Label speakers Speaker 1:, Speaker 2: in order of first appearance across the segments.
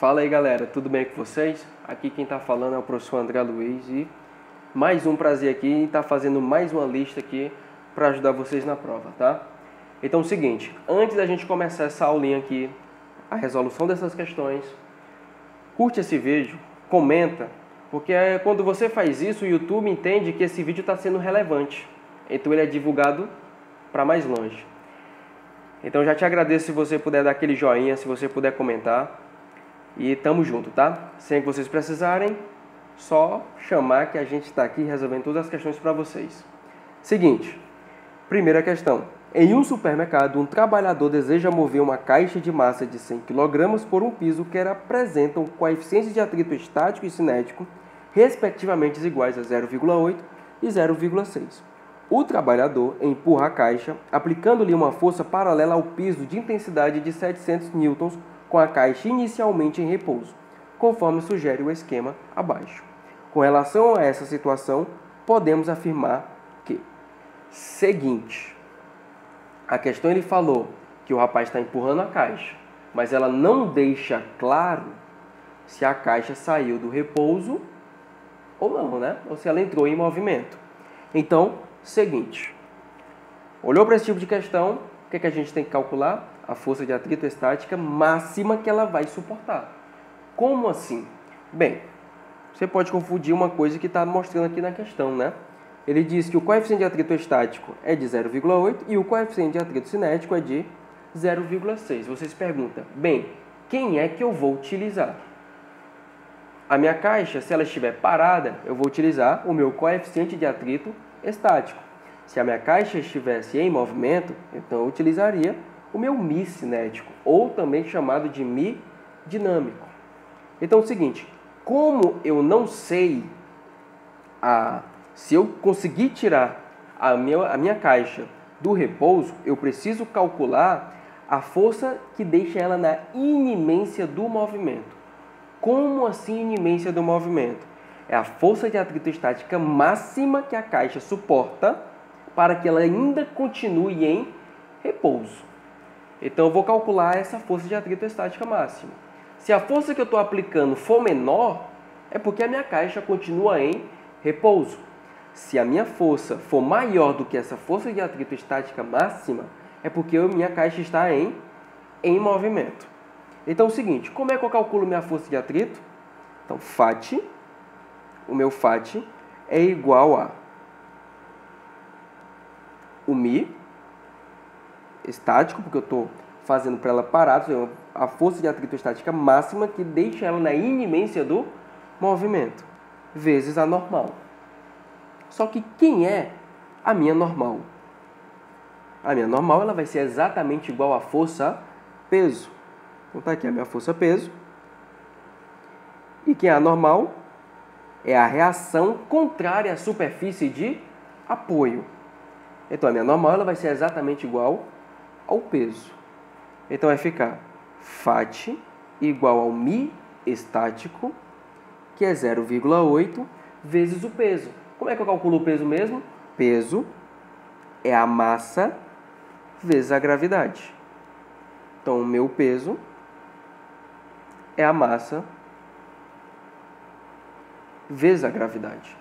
Speaker 1: Fala aí galera, tudo bem com vocês? Aqui quem está falando é o professor André Luiz e mais um prazer aqui em estar fazendo mais uma lista aqui para ajudar vocês na prova, tá? Então é o seguinte, antes da gente começar essa aulinha aqui, a resolução dessas questões, curte esse vídeo, comenta, porque quando você faz isso, o YouTube entende que esse vídeo está sendo relevante, então ele é divulgado para mais longe. Então já te agradeço se você puder dar aquele joinha, se você puder comentar. E tamo junto, tá? Sem que vocês precisarem, só chamar que a gente está aqui resolvendo todas as questões para vocês. Seguinte, primeira questão. Em um supermercado, um trabalhador deseja mover uma caixa de massa de 100 kg por um piso que apresentam coeficientes de atrito estático e cinético, respectivamente iguais a 0,8 e 0,6. O trabalhador empurra a caixa, aplicando-lhe uma força paralela ao piso de intensidade de 700 newtons, com a caixa inicialmente em repouso, conforme sugere o esquema abaixo. Com relação a essa situação, podemos afirmar que, seguinte, a questão ele falou que o rapaz está empurrando a caixa, mas ela não deixa claro se a caixa saiu do repouso ou não, né? Ou se ela entrou em movimento. Então, seguinte, olhou para esse tipo de questão, o que a gente tem que calcular? A força de atrito estática máxima que ela vai suportar. Como assim? Bem, você pode confundir uma coisa que está mostrando aqui na questão, né? Ele diz que o coeficiente de atrito estático é de 0,8 e o coeficiente de atrito cinético é de 0,6. Você se pergunta, bem, quem é que eu vou utilizar? A minha caixa, se ela estiver parada, eu vou utilizar o meu coeficiente de atrito estático. Se a minha caixa estivesse em movimento, então eu utilizaria o meu Mi cinético, ou também chamado de Mi dinâmico. Então é o seguinte, como eu não sei se eu conseguir tirar a minha caixa do repouso, eu preciso calcular a força que deixa ela na inimência do movimento. Como assim inimência do movimento? É a força de atrito estática máxima que a caixa suporta para que ela ainda continue em repouso. Então eu vou calcular essa força de atrito estática máxima. Se a força que eu estou aplicando for menor, é porque a minha caixa continua em repouso. Se a minha força for maior do que essa força de atrito estática máxima, é porque a minha caixa está em movimento. Então é o seguinte, como é que eu calculo minha força de atrito? Então FAT, o meu FAT é igual a o Mi estático, porque eu estou fazendo para ela parada, a força de atrito estática máxima que deixa ela na inimência do movimento, vezes a normal. Só que quem é a minha normal? A minha normal ela vai ser exatamente igual à força peso. Então está aqui a minha força peso. E quem é a normal? É a reação contrária à superfície de apoio. Então a minha normal ela vai ser exatamente igual ao peso. Então vai ficar FAT igual ao Mi estático, que é 0,8, vezes o peso. Como é que eu calculo o peso mesmo? Peso é a massa vezes a gravidade. Então o meu peso é a massa vezes a gravidade.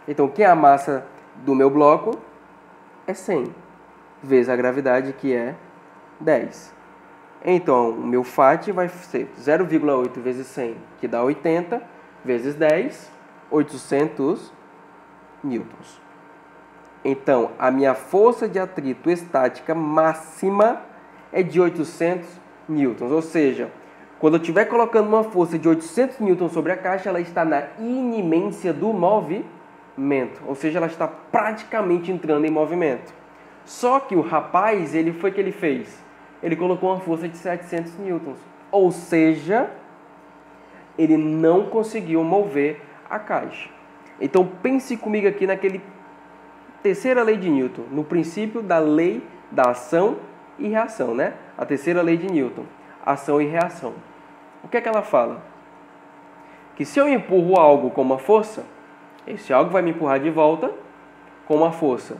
Speaker 1: Então quem é a massa do meu bloco? É 100, vezes a gravidade, que é 10. Então, o meu FAT vai ser 0,8 vezes 100, que dá 80, vezes 10, 800 newtons. Então, a minha força de atrito estática máxima é de 800 newtons. Ou seja, quando eu estiver colocando uma força de 800 newtons sobre a caixa, ela está na inimência do movimento. Ou seja, ela está praticamente entrando em movimento. Só que o rapaz, ele fez? Ele colocou uma força de 700 newtons. Ou seja, ele não conseguiu mover a caixa. Então pense comigo aqui naquele terceira lei de Newton, no princípio da lei da ação e reação, né? A terceira lei de Newton, ação e reação. O que é que ela fala? Que se eu empurro algo com uma força, esse algo vai me empurrar de volta com uma força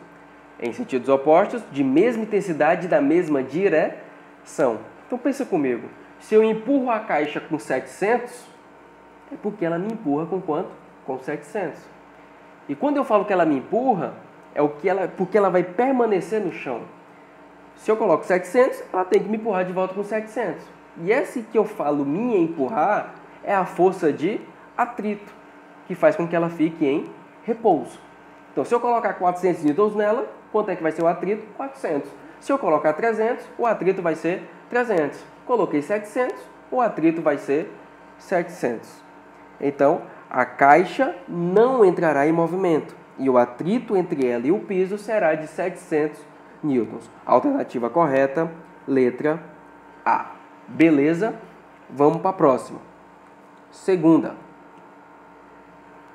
Speaker 1: em sentidos opostos, de mesma intensidade e da mesma direção. Então pensa comigo, Se eu empurro a caixa com 700, é porque ela me empurra com quanto? Com 700. E quando eu falo que ela me empurra, porque ela vai permanecer no chão. Se eu coloco 700, ela tem que me empurrar de volta com 700. E esse que eu falo me empurrar é a força de atrito, que faz com que ela fique em repouso. Então, se eu colocar 400 newtons nela, quanto é que vai ser o atrito? 400. Se eu colocar 300, o atrito vai ser 300. Coloquei 700, o atrito vai ser 700. Então, a caixa não entrará em movimento e o atrito entre ela e o piso será de 700 newtons. Alternativa correta, letra A. Beleza? Vamos para a próxima. Segunda.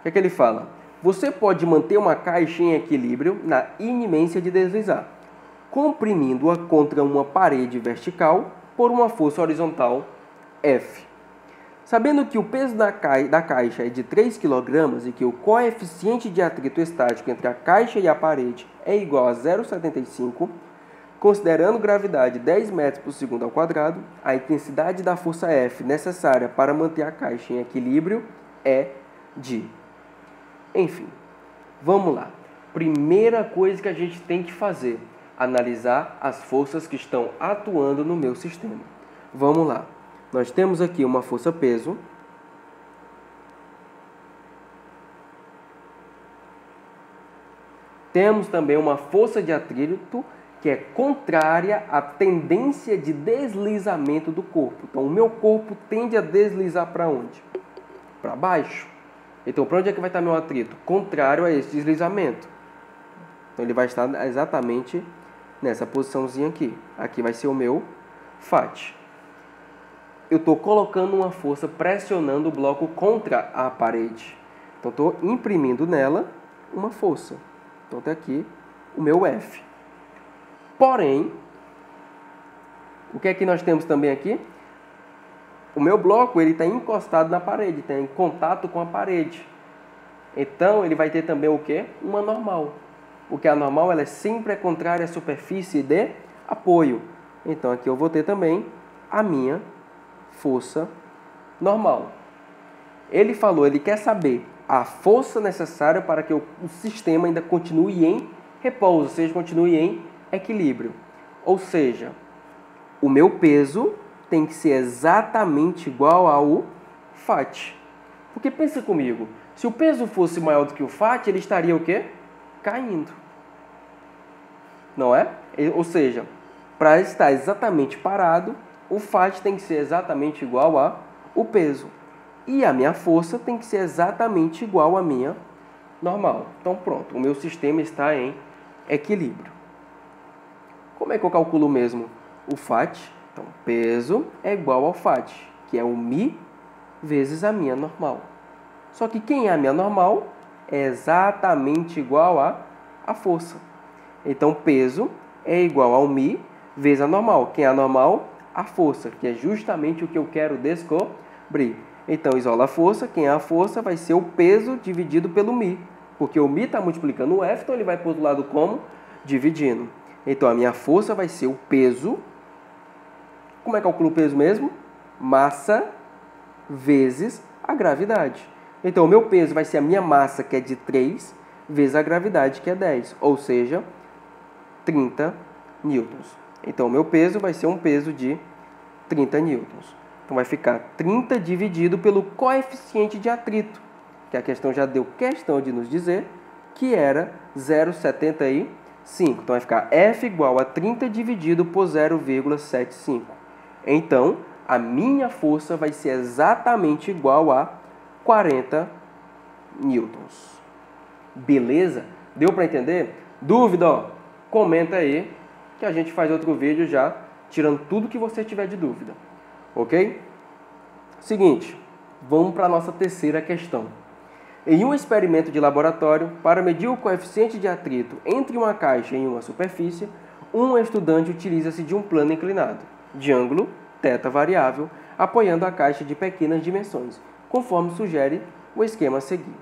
Speaker 1: O que ele fala? Você pode manter uma caixa em equilíbrio na iminência de deslizar, comprimindo-a contra uma parede vertical por uma força horizontal F. Sabendo que o peso da caixa é de 3 kg e que o coeficiente de atrito estático entre a caixa e a parede é igual a 0,75, considerando gravidade 10 metros por segundo ao quadrado, a intensidade da força F necessária para manter a caixa em equilíbrio é de... Enfim, vamos lá. Primeira coisa que a gente tem que fazer, analisar as forças que estão atuando no meu sistema. Vamos lá. Nós temos aqui uma força peso. Temos também uma força de atrito que é contrária à tendência de deslizamento do corpo. Então, o meu corpo tende a deslizar para onde? Para baixo. Então, para onde é que vai estar meu atrito? Contrário a esse deslizamento. Então, ele vai estar exatamente nessa posiçãozinha aqui. Aqui vai ser o meu FAT. Eu estou colocando uma força pressionando o bloco contra a parede. Então, estou imprimindo nela uma força. Então, está aqui o meu F. Porém, o que é que nós temos também aqui? O meu bloco está encostado na parede, está em contato com a parede. Então, ele vai ter também o quê? Uma normal. O que é a normal, ela sempre é contrária à superfície de apoio. Então, aqui eu vou ter também a minha força normal. Ele falou, ele quer saber a força necessária para que o sistema ainda continue em repouso, ou seja, continue em equilíbrio. Ou seja, o meu peso tem que ser exatamente igual ao FAT. Porque pensa comigo, se o peso fosse maior do que o FAT, ele estaria o quê? Caindo. Não é? Ou seja, para estar exatamente parado, o FAT tem que ser exatamente igual ao peso. E a minha força tem que ser exatamente igual à minha normal. Então pronto, o meu sistema está em equilíbrio. Como é que eu calculo mesmo o FAT? Então, peso é igual ao FAT, que é o Mi vezes a minha normal. Só que quem é a minha normal é exatamente igual à força. Então, peso é igual ao Mi vezes a normal. Quem é a normal? A força, que é justamente o que eu quero descobrir. Então, isola a força. Quem é a força vai ser o peso dividido pelo Mi. Porque o Mi está multiplicando o F, então ele vai para o outro lado como? Dividindo. Então, a minha força vai ser o peso. Como é que eu calculo o peso mesmo? Massa vezes a gravidade. Então, o meu peso vai ser a minha massa, que é de 3, vezes a gravidade, que é 10. Ou seja, 30 newtons. Então, o meu peso vai ser um peso de 30 newtons. Então, vai ficar 30 dividido pelo coeficiente de atrito, que a questão já deu questão de nos dizer, que era 0,75. Então, vai ficar F igual a 30 dividido por 0,75. Então, a minha força vai ser exatamente igual a 40 newtons. Beleza? Deu para entender? Dúvida? Ó, comenta aí que a gente faz outro vídeo já, tirando tudo que você tiver de dúvida. Ok? Seguinte, vamos para a nossa terceira questão. Em um experimento de laboratório, para medir o coeficiente de atrito entre uma caixa e uma superfície, um estudante utiliza-se de um plano inclinado, de ângulo θ variável, apoiando a caixa de pequenas dimensões, conforme sugere o esquema a seguir.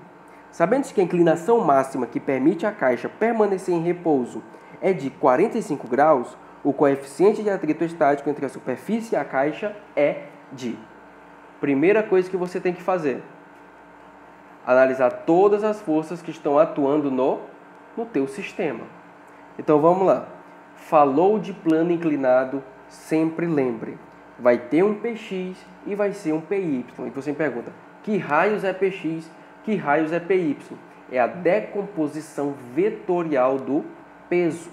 Speaker 1: Sabendo-se que a inclinação máxima que permite à caixa permanecer em repouso é de 45 graus, o coeficiente de atrito estático entre a superfície e a caixa é de? Primeira coisa que você tem que fazer: analisar todas as forças que estão atuando no teu sistema. Então vamos lá. Falou de plano inclinado, sempre lembre, vai ter um Px e vai ser um Py. E você me pergunta, que raios é Px, que raios é Py? É a decomposição vetorial do peso.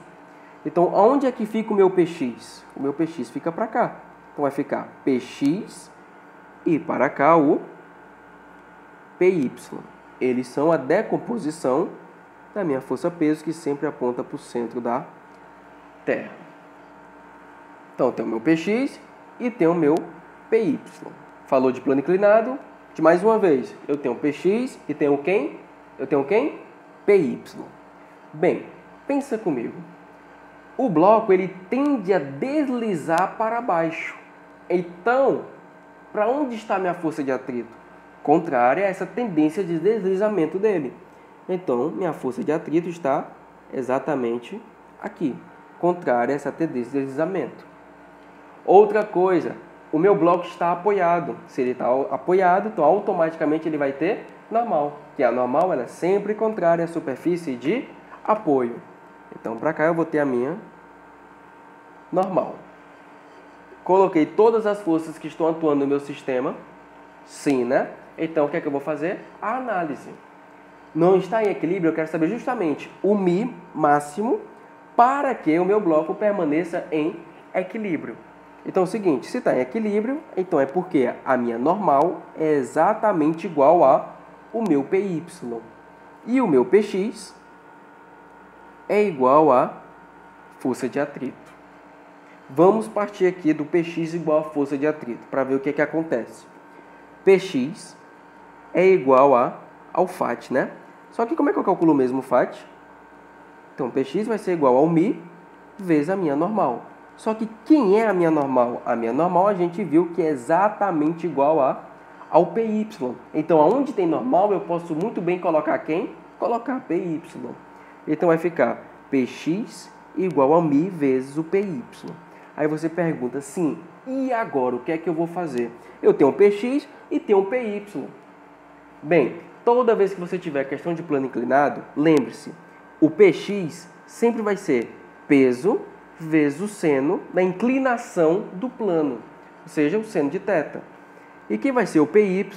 Speaker 1: Então, aonde é que fica o meu Px? O meu Px fica para cá. Então vai ficar Px e para cá o Py. Eles são a decomposição da minha força-peso, que sempre aponta para o centro da Terra. Então, tem o meu Px e tem o meu Py. Falou de plano inclinado, de mais uma vez, eu tenho Px e tenho quem? Eu tenho quem? Py. Bem, pensa comigo. O bloco, ele tende a deslizar para baixo. Então, para onde está a minha força de atrito? Contrária a essa tendência de deslizamento dele. Então, minha força de atrito está exatamente aqui, contrária a essa tendência de deslizamento. Outra coisa, o meu bloco está apoiado. Se ele está apoiado, então automaticamente ele vai ter normal, que a normal ela é sempre contrária à superfície de apoio. Então, para cá eu vou ter a minha normal. Coloquei todas as forças que estão atuando no meu sistema, sim, né? Então, o que é que eu vou fazer? A análise. Não está em equilíbrio, eu quero saber justamente o Mi máximo para que o meu bloco permaneça em equilíbrio. Então é o seguinte, se está em equilíbrio, então é porque a minha normal é exatamente igual ao meu Py. E o meu Px é igual à força de atrito. Vamos partir aqui do Px igual à força de atrito, para ver o que é que acontece. Px é igual ao Φ, né? Só que como é que eu calculo mesmo o Φ? Então, Px vai ser igual ao Mi vezes a minha normal. Só que quem é a minha normal? A minha normal a gente viu que é exatamente igual ao Py. Então, aonde tem normal, eu posso muito bem colocar quem? Colocar Py. Então, vai ficar Px igual ao Mi vezes o Py. Aí você pergunta, sim, e agora o que é que eu vou fazer? Eu tenho um Px e tenho um Py. Bem, toda vez que você tiver questão de plano inclinado, lembre-se, o Px sempre vai ser peso vezes o seno da inclinação do plano, ou seja, o seno de θ. E quem vai ser o Py?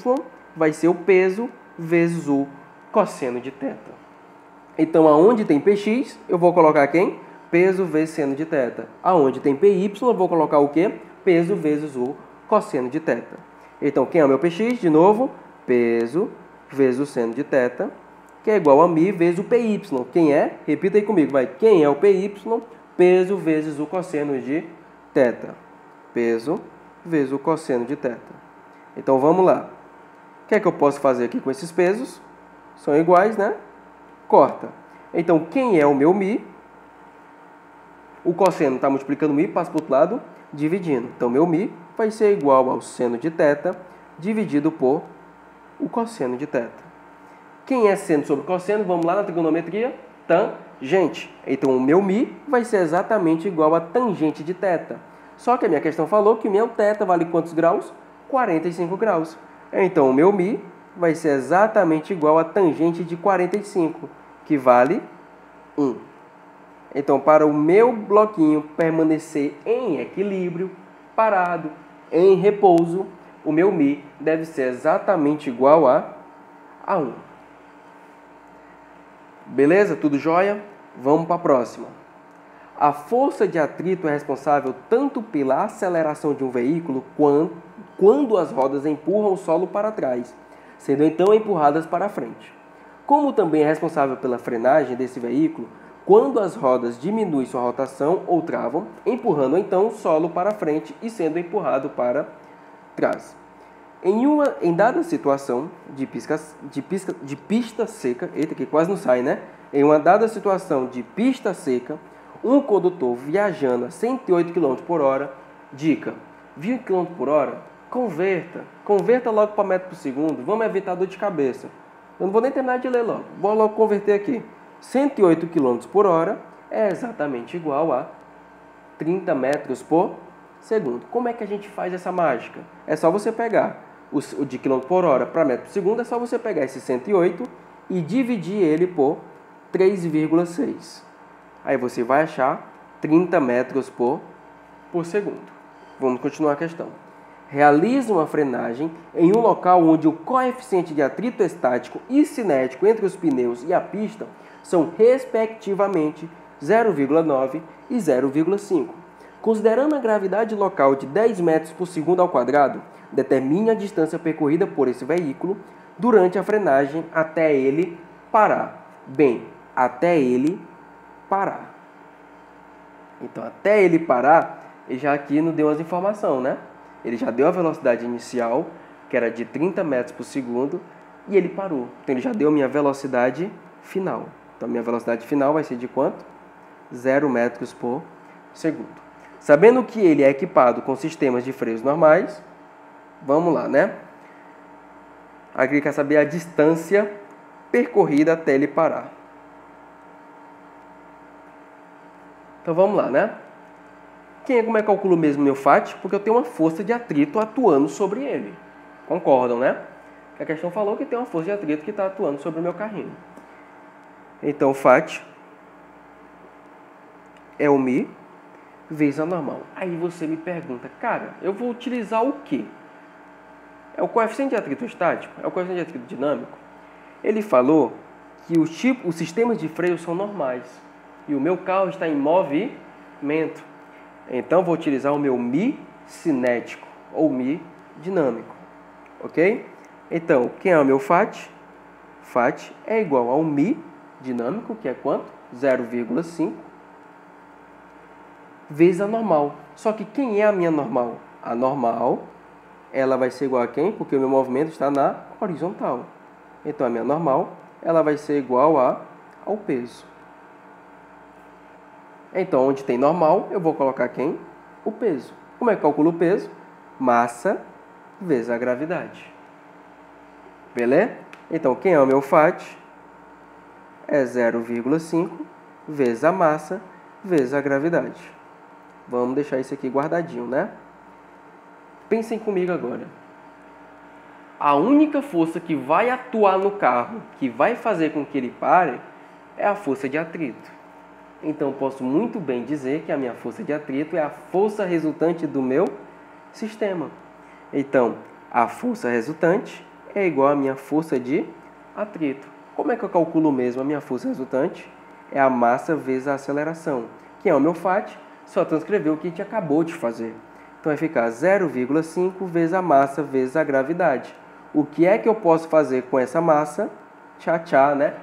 Speaker 1: Vai ser o peso vezes o cosseno de θ. Então, aonde tem Px, eu vou colocar quem? Peso vezes seno de θ. Aonde tem Py, eu vou colocar o quê? Peso vezes o cosseno de θ. Então, quem é o meu Px? De novo, peso vezes o seno de θ, que é igual a Mi vezes o Py. Quem é? Repita aí comigo, vai. Quem é o Py? Peso vezes o cosseno de θ. Peso vezes o cosseno de θ. Então, vamos lá. O que é que eu posso fazer aqui com esses pesos? São iguais, né? Corta. Então, quem é o meu Mi? O cosseno está multiplicando Mi, passa para o outro lado, dividindo. Então, meu Mi vai ser igual ao seno de θ dividido por o cosseno de θ. Quem é seno sobre cosseno? Vamos lá na trigonometria. Tangente. Então, o meu Mi vai ser exatamente igual a tangente de θ. Só que a minha questão falou que o meu θ vale quantos graus? 45 graus. Então, o meu Mi vai ser exatamente igual a tangente de 45, que vale 1. Então, para o meu bloquinho permanecer em equilíbrio, parado, em repouso, o meu Mi deve ser exatamente igual a 1. Beleza? Tudo jóia? Vamos para a próxima. A força de atrito é responsável tanto pela aceleração de um veículo quando as rodas empurram o solo para trás, sendo então empurradas para frente. Como também é responsável pela frenagem desse veículo quando as rodas diminuem sua rotação ou travam, empurrando então o solo para frente e sendo empurrado para trás. Em dada situação de pista seca, eita, que quase não sai, né? Em uma dada situação de pista seca, um condutor viajando a 108 km por hora, dica, 20 km por hora, converta logo para metro por segundo, vamos evitar dor de cabeça. Eu não vou nem terminar de ler logo, vou logo converter aqui. 108 km por hora é exatamente igual a 30 metros por segundo. Como é que a gente faz essa mágica? É só você pegar o de quilômetro por hora para metro por segundo, é só você pegar esse 108 e dividir ele por 3,6. Aí você vai achar 30 metros por segundo. Vamos continuar a questão. Realiza uma frenagem em um local onde o coeficiente de atrito estático e cinético entre os pneus e a pista são respectivamente 0,9 e 0,5. Considerando a gravidade local de 10 metros por segundo ao quadrado, determine a distância percorrida por esse veículo durante a frenagem até ele parar. Bem, até ele parar. Então, até ele parar, ele já aqui não deu as informações, né? Ele já deu a velocidade inicial, que era de 30 metros por segundo, e ele parou. Então, ele já deu a minha velocidade final. Então, a minha velocidade final vai ser de quanto? 0 metros por segundo. Sabendo que ele é equipado com sistemas de freios normais, vamos lá, né? Aqui ele quer saber a distância percorrida até ele parar. Então vamos lá, né? Como é que eu calculo mesmo meu FAT? Porque eu tenho uma força de atrito atuando sobre ele. Concordam, né? A questão falou que tem uma força de atrito que está atuando sobre o meu carrinho. Então, FAT é o μ vezes a normal. Aí você me pergunta, cara, eu vou utilizar o quê? É o coeficiente de atrito estático? É o coeficiente de atrito dinâmico? Ele falou que os sistemas de freio são normais e o meu carro está em movimento. Então, vou utilizar o meu μ cinético ou μ dinâmico. Ok? Então, quem é o meu FAT? FAT é igual ao μ dinâmico, que é quanto? 0,5 vezes a normal. Só que quem é a minha normal? A normal, ela vai ser igual a quem? Porque o meu movimento está na horizontal. Então, a minha normal, ela vai ser igual ao peso. Então, onde tem normal, eu vou colocar quem? O peso. Como é que eu calculo o peso? Massa vezes a gravidade. Beleza? Então, quem é o meu FAT? É 0,5 vezes a massa vezes a gravidade. Vamos deixar isso aqui guardadinho, né? Pensem comigo agora. A única força que vai atuar no carro, que vai fazer com que ele pare, é a força de atrito. Então, posso muito bem dizer que a minha força de atrito é a força resultante do meu sistema. Então, a força resultante é igual à minha força de atrito. Como é que eu calculo mesmo a minha força resultante? É a massa vezes a aceleração. Que é o meu FAT, só transcrever o que a gente acabou de fazer. Então, vai ficar 0,5 vezes a massa vezes a gravidade. O que é que eu posso fazer com essa massa? Tchá, né?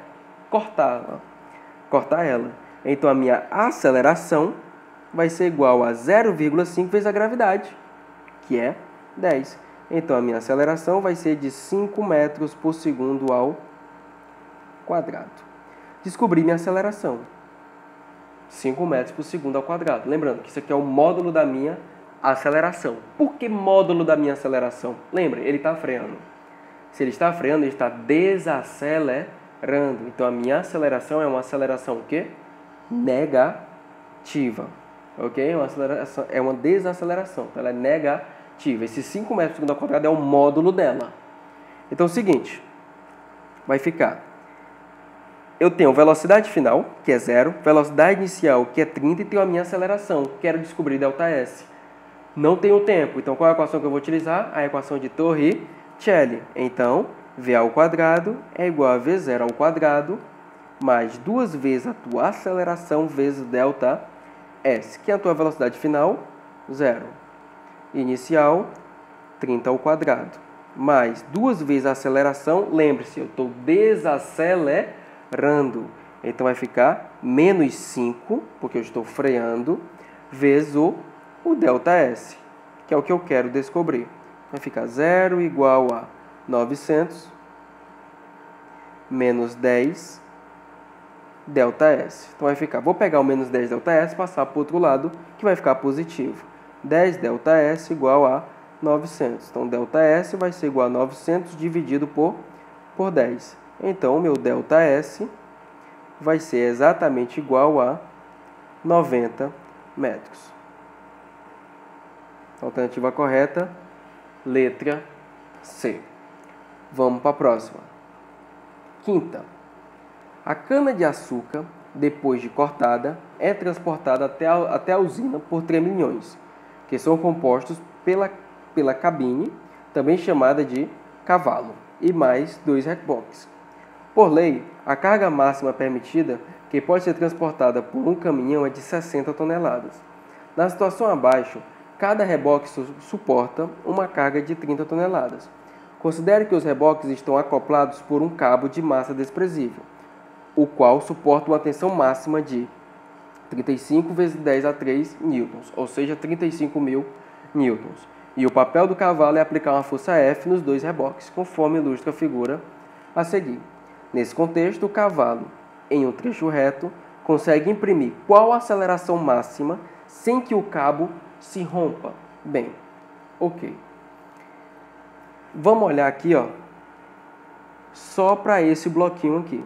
Speaker 1: Cortar ela. Então, a minha aceleração vai ser igual a 0,5 vezes a gravidade, que é 10. Então, a minha aceleração vai ser de 5 metros por segundo ao quadrado. Descobri minha aceleração. 5 metros por segundo ao quadrado. Lembrando que isso aqui é o módulo da minha aceleração. Por que módulo da minha aceleração? Lembra, ele está freando. Se ele está freando, ele está desacelerando. Então, a minha aceleração é uma aceleração o quê? Negativa. Ok? É uma desaceleração. Então, ela é negativa. Esse 5 metros por segundo ao quadrado é o módulo dela. Então, é o seguinte. Vai ficar. Eu tenho velocidade final, que é 0. Velocidade inicial, que é 30. E tenho a minha aceleração. Quero descobrir ΔS. Não tenho tempo. Então, qual é a equação que eu vou utilizar? A equação de Torricelli. Então, V ao quadrado é igual a V0 ao quadrado mais 2 vezes a tua aceleração vezes ΔS. Que é a tua velocidade final? 0. Inicial, 30 ao quadrado. Mais 2 vezes a aceleração. Lembre-se, eu estou desacelerando. Então, vai ficar menos 5, porque eu estou freando, vezes o ΔS, que é o que eu quero descobrir. Vai ficar 0 igual a 900 menos 10 ΔS. Então, vai ficar, vou pegar o menos 10 ΔS e passar para o outro lado, que vai ficar positivo. 10 ΔS igual a 900. Então, ΔS vai ser igual a 900 dividido por 10. Então, o meu ΔS vai ser exatamente igual a 90 metros. Alternativa correta, letra C. Vamos para a próxima. Quinta. A cana-de-açúcar, depois de cortada, é transportada até a usina por tremilhões, que são compostos pela cabine, também chamada de cavalo, e mais 2 reboques. Por lei, a carga máxima permitida, que pode ser transportada por um caminhão, é de 60 toneladas. Na situação abaixo, cada reboque suporta uma carga de 30 toneladas. Considere que os reboques estão acoplados por um cabo de massa desprezível, o qual suporta uma tensão máxima de 35 vezes 10 a 3 newtons, ou seja, 35.000 newtons. E o papel do cavalo é aplicar uma força F nos 2 reboques, conforme ilustra a figura a seguir. Nesse contexto, o cavalo, em um trecho reto, consegue imprimir qual a aceleração máxima sem que o cabo se rompa? Bem, ok. Vamos olhar aqui, ó, só para esse bloquinho aqui.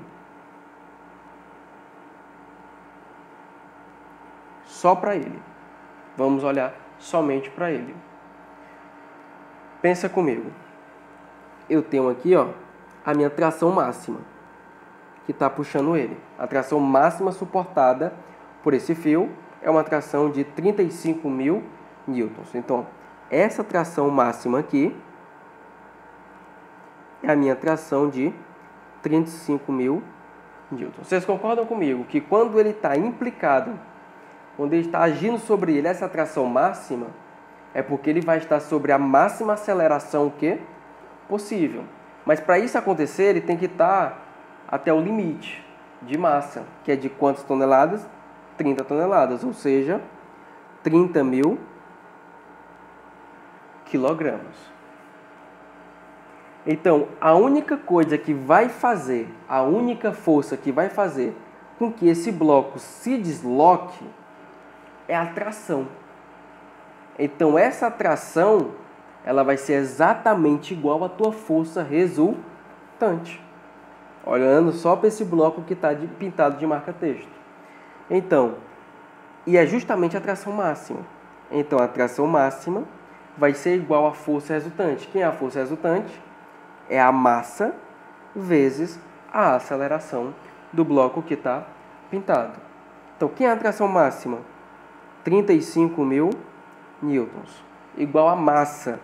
Speaker 1: Só para ele. Vamos olhar somente para ele. Pensa comigo. Eu tenho aqui, ó, a minha tração máxima, que está puxando ele. A tração máxima suportada por esse fio é uma tração de 35.000 newtons. Então, essa tração máxima aqui é a minha tração de 35.000 newtons. Vocês concordam comigo que quando ele está implicado, quando ele está agindo sobre ele, essa tração máxima, é porque ele vai estar sobre a máxima aceleração que possível. Mas para isso acontecer, ele tem que estar até o limite de massa, que é de quantas toneladas? 30 toneladas, ou seja, 30.000 quilogramas. Então, a única coisa que vai fazer, a única força que vai fazer com que esse bloco se desloque é a tração. Então, essa tração, ela vai ser exatamente igual à tua força resultante. Olhando só para esse bloco que está pintado de marca-texto. Então, e é justamente a tração máxima. Então, a tração máxima vai ser igual à força resultante. Quem é a força resultante? É a massa vezes a aceleração do bloco que está pintado. Então, quem é a tração máxima? 35.000 newtons. Igual a massa.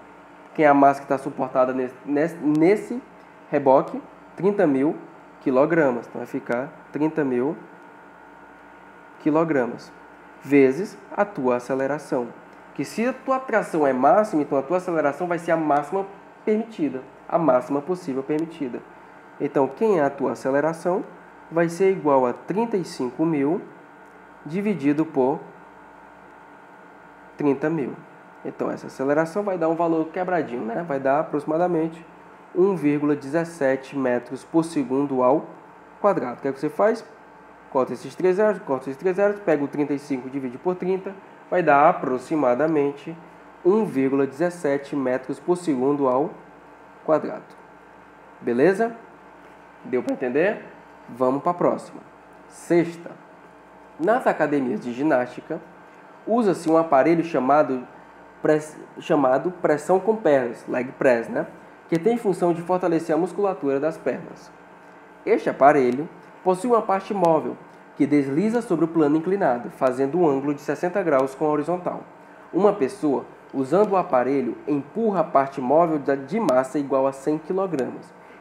Speaker 1: Quem é a massa que está suportada nesse reboque? 30.000 quilogramas. Então, vai ficar 30.000 quilogramas. Vezes a tua aceleração. Que se a tua tração é máxima, então a tua aceleração vai ser a máxima permitida. A máxima possível permitida. Então, quem é a tua aceleração? Vai ser igual a 35.000 dividido por 30.000. Então, essa aceleração vai dar um valor quebradinho, né? Vai dar aproximadamente 1,17 metros por segundo ao quadrado. O que é que você faz? Corta esses 3 zeros, pega o 35 e divide por 30, vai dar aproximadamente 1,17 metros por segundo ao quadrado. Beleza? Deu para entender? Vamos para a próxima. Sexta. Nas academias de ginástica, usa-se um aparelho chamado pressão com pernas, leg press, né? Que tem função de fortalecer a musculatura das pernas. Este aparelho possui uma parte móvel, que desliza sobre o plano inclinado, fazendo um ângulo de 60 graus com a horizontal. Uma pessoa, usando o aparelho, empurra a parte móvel de massa igual a 100 kg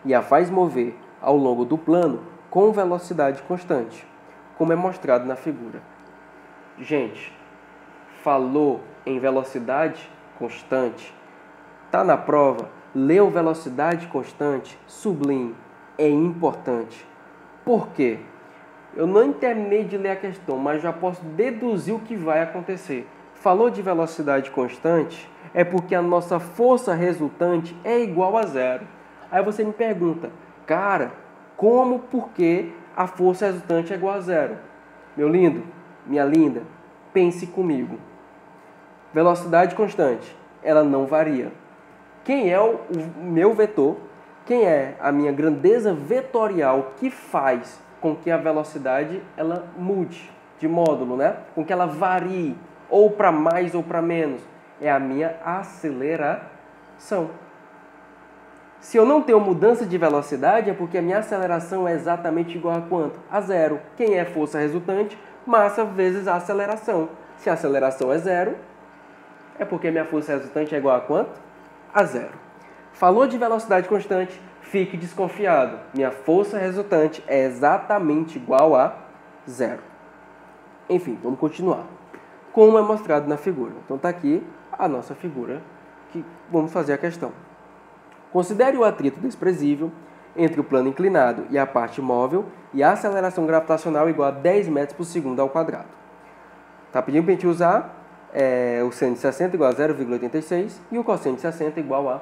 Speaker 1: e a faz mover ao longo do plano com velocidade constante, como é mostrado na figura. Gente, falou em velocidade constante, tá na prova, leu velocidade constante, sublime, é importante. Por quê? Eu não terminei de ler a questão, mas já posso deduzir o que vai acontecer. Falou de velocidade constante, é porque a nossa força resultante é igual a zero. Aí você me pergunta, cara, como, por que a força resultante é igual a zero? Meu lindo, minha linda, pense comigo. Velocidade constante, ela não varia. Quem é o meu vetor? Quem é a minha grandeza vetorial que faz com que a velocidade ela mude de módulo, né? Com que ela varie ou para mais ou para menos? É a minha aceleração. Se eu não tenho mudança de velocidade, é porque a minha aceleração é exatamente igual a quanto? A zero. Quem é força resultante? Massa vezes a aceleração. Se a aceleração é zero, é porque a minha força resultante é igual a quanto? A zero. Falou de velocidade constante, fique desconfiado. Minha força resultante é exatamente igual a zero. Enfim, vamos continuar. Como é mostrado na figura. Então está aqui a nossa figura que vamos fazer a questão. Considere o atrito desprezível entre o plano inclinado e a parte móvel e a aceleração gravitacional igual a 10 metros por segundo ao quadrado. Está pedindo para a gente usar o seno de 60 igual a 0,86 e o cosseno de 60 igual a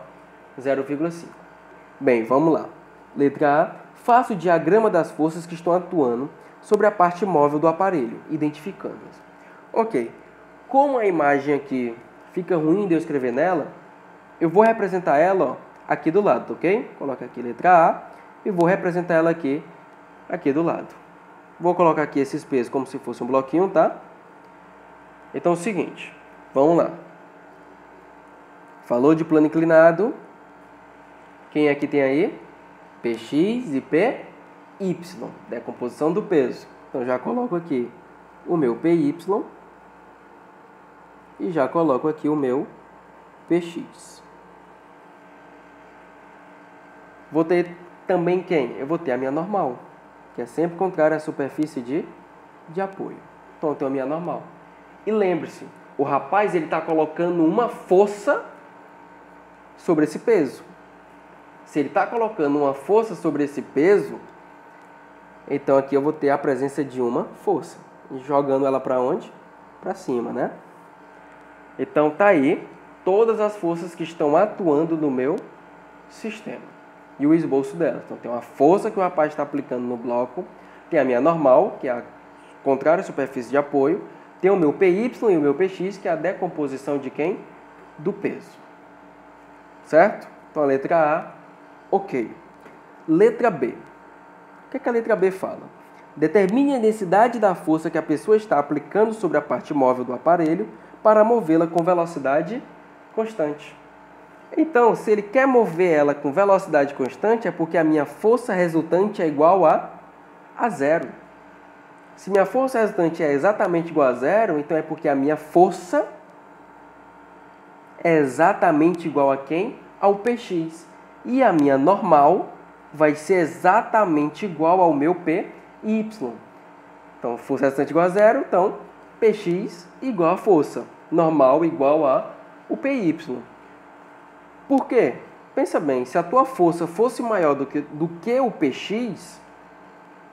Speaker 1: 0,5. Bem, vamos lá. Letra A. Faça o diagrama das forças que estão atuando sobre a parte móvel do aparelho, identificando-as. Ok. Como a imagem aqui fica ruim de eu escrever nela, eu vou representar ela, ó, aqui do lado, ok? Coloca aqui letra A e vou representar ela aqui do lado. Vou colocar aqui esses pesos como se fosse um bloquinho, tá? Então é o seguinte, vamos lá. Falou de plano inclinado. Quem aqui tem aí? Px e Py, decomposição do peso. Então já coloco aqui o meu Py e já coloco aqui o meu Px. Vou ter também quem? Eu vou ter a minha normal, que é sempre contrária à superfície de apoio. Então eu tenho a minha normal. E lembre-se, o rapaz ele está colocando uma força sobre esse peso. Se ele está colocando uma força sobre esse peso, então aqui eu vou ter a presença de uma força. E jogando ela para onde? Para cima, né? Então tá aí todas as forças que estão atuando no meu sistema. E o esboço dela. Então tem uma força que o rapaz está aplicando no bloco, tem a minha normal, que é a contrária à superfície de apoio, tem o meu Py e o meu Px, que é a decomposição de quem? Do peso. Certo? Então a letra A, ok. Letra B. O que a letra B fala? Determine a densidade da força que a pessoa está aplicando sobre a parte móvel do aparelho para movê-la com velocidade constante. Então, se ele quer mover ela com velocidade constante, é porque a minha força resultante é igual a zero. Se minha força resultante é exatamente igual a zero, então é porque a minha força é exatamente igual a quem? Ao Px. E a minha normal vai ser exatamente igual ao meu Py. Então, força resultante igual a zero, então Px igual a força. Normal igual a o Py. Por quê? Pensa bem, se a tua força fosse maior do que o Px,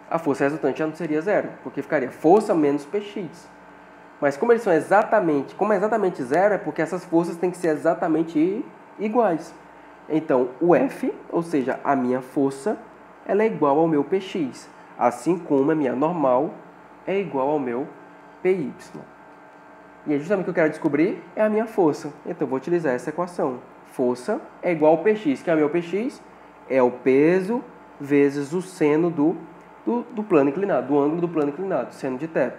Speaker 1: a força resultante já não seria zero, porque ficaria força menos Px. Mas como eles são exatamente zero, é porque essas forças têm que ser exatamente iguais. Então, o F, ou seja, a minha força, ela é igual ao meu Px, assim como a minha normal é igual ao meu Py. E é justamente o que eu quero descobrir é a minha força. Então, eu vou utilizar essa equação. Força é igual ao Px, que é o meu Px, é o peso vezes o seno do plano inclinado, do ângulo do plano inclinado, seno de θ.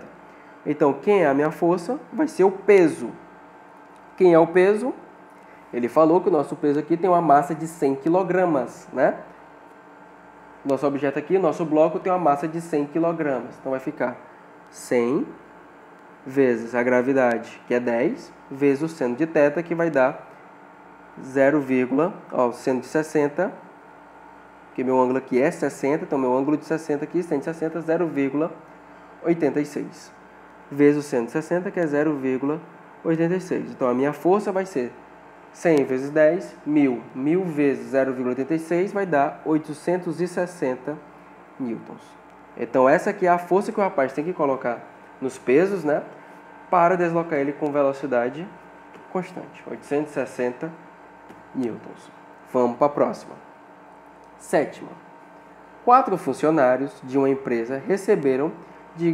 Speaker 1: Então, quem é a minha força? Vai ser o peso. Quem é o peso? Ele falou que o nosso peso aqui tem uma massa de 100 kg, né? Nosso objeto aqui, nosso bloco, tem uma massa de 100 kg. Então, vai ficar 100 vezes a gravidade, que é 10, vezes o seno de θ, que vai dar 0, o seno de 60, que meu ângulo aqui é 60, então meu ângulo de 60 aqui, seno de 60, 0,86. Vezes o seno de 60, que é 0,86. Então a minha força vai ser 100 vezes 10, 1000. 1000 vezes 0,86 vai dar 860 newtons. Então essa aqui é a força que o rapaz tem que colocar nos pesos, né? Para deslocar ele com velocidade constante. 860 newtons. Vamos para a próxima. Sétima. 4 funcionários de uma empresa receberam de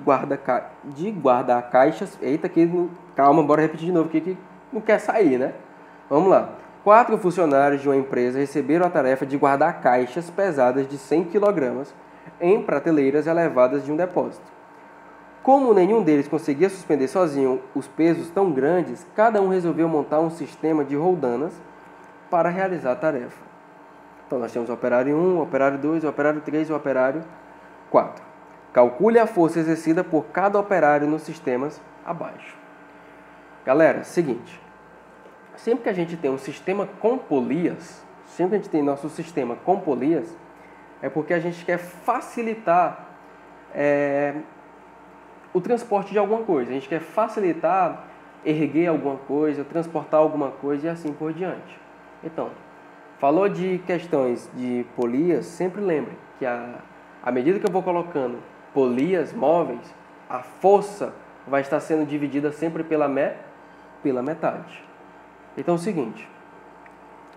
Speaker 1: guarda-caixas... Eita, aqui, calma, bora repetir de novo aqui que não quer sair, né? Vamos lá. 4 funcionários de uma empresa receberam a tarefa de guardar caixas pesadas de 100 kg em prateleiras elevadas de um depósito. Como nenhum deles conseguia suspender sozinho os pesos tão grandes, cada um resolveu montar um sistema de roldanas para realizar a tarefa. Então, nós temos o operário 1, o operário 2, o operário 3 e o operário 4. Calcule a força exercida por cada operário nos sistemas abaixo. Galera, seguinte. Sempre que a gente tem um sistema com polias, sempre que a gente tem nosso sistema com polias, é porque a gente quer facilitar o transporte de alguma coisa. A gente quer facilitar erguer alguma coisa, transportar alguma coisa e assim por diante. Então, falou de questões de polias, sempre lembre que à medida que eu vou colocando polias móveis, a força vai estar sendo dividida sempre pela metade. Então é o seguinte,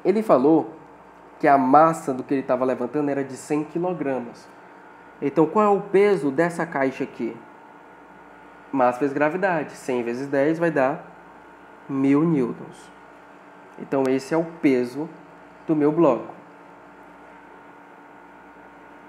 Speaker 1: ele falou que a massa do que ele estava levantando era de 100 kg. Então qual é o peso dessa caixa aqui? Massa vezes gravidade, 100 vezes 10 vai dar 1000 newtons. Então esse é o peso do meu bloco.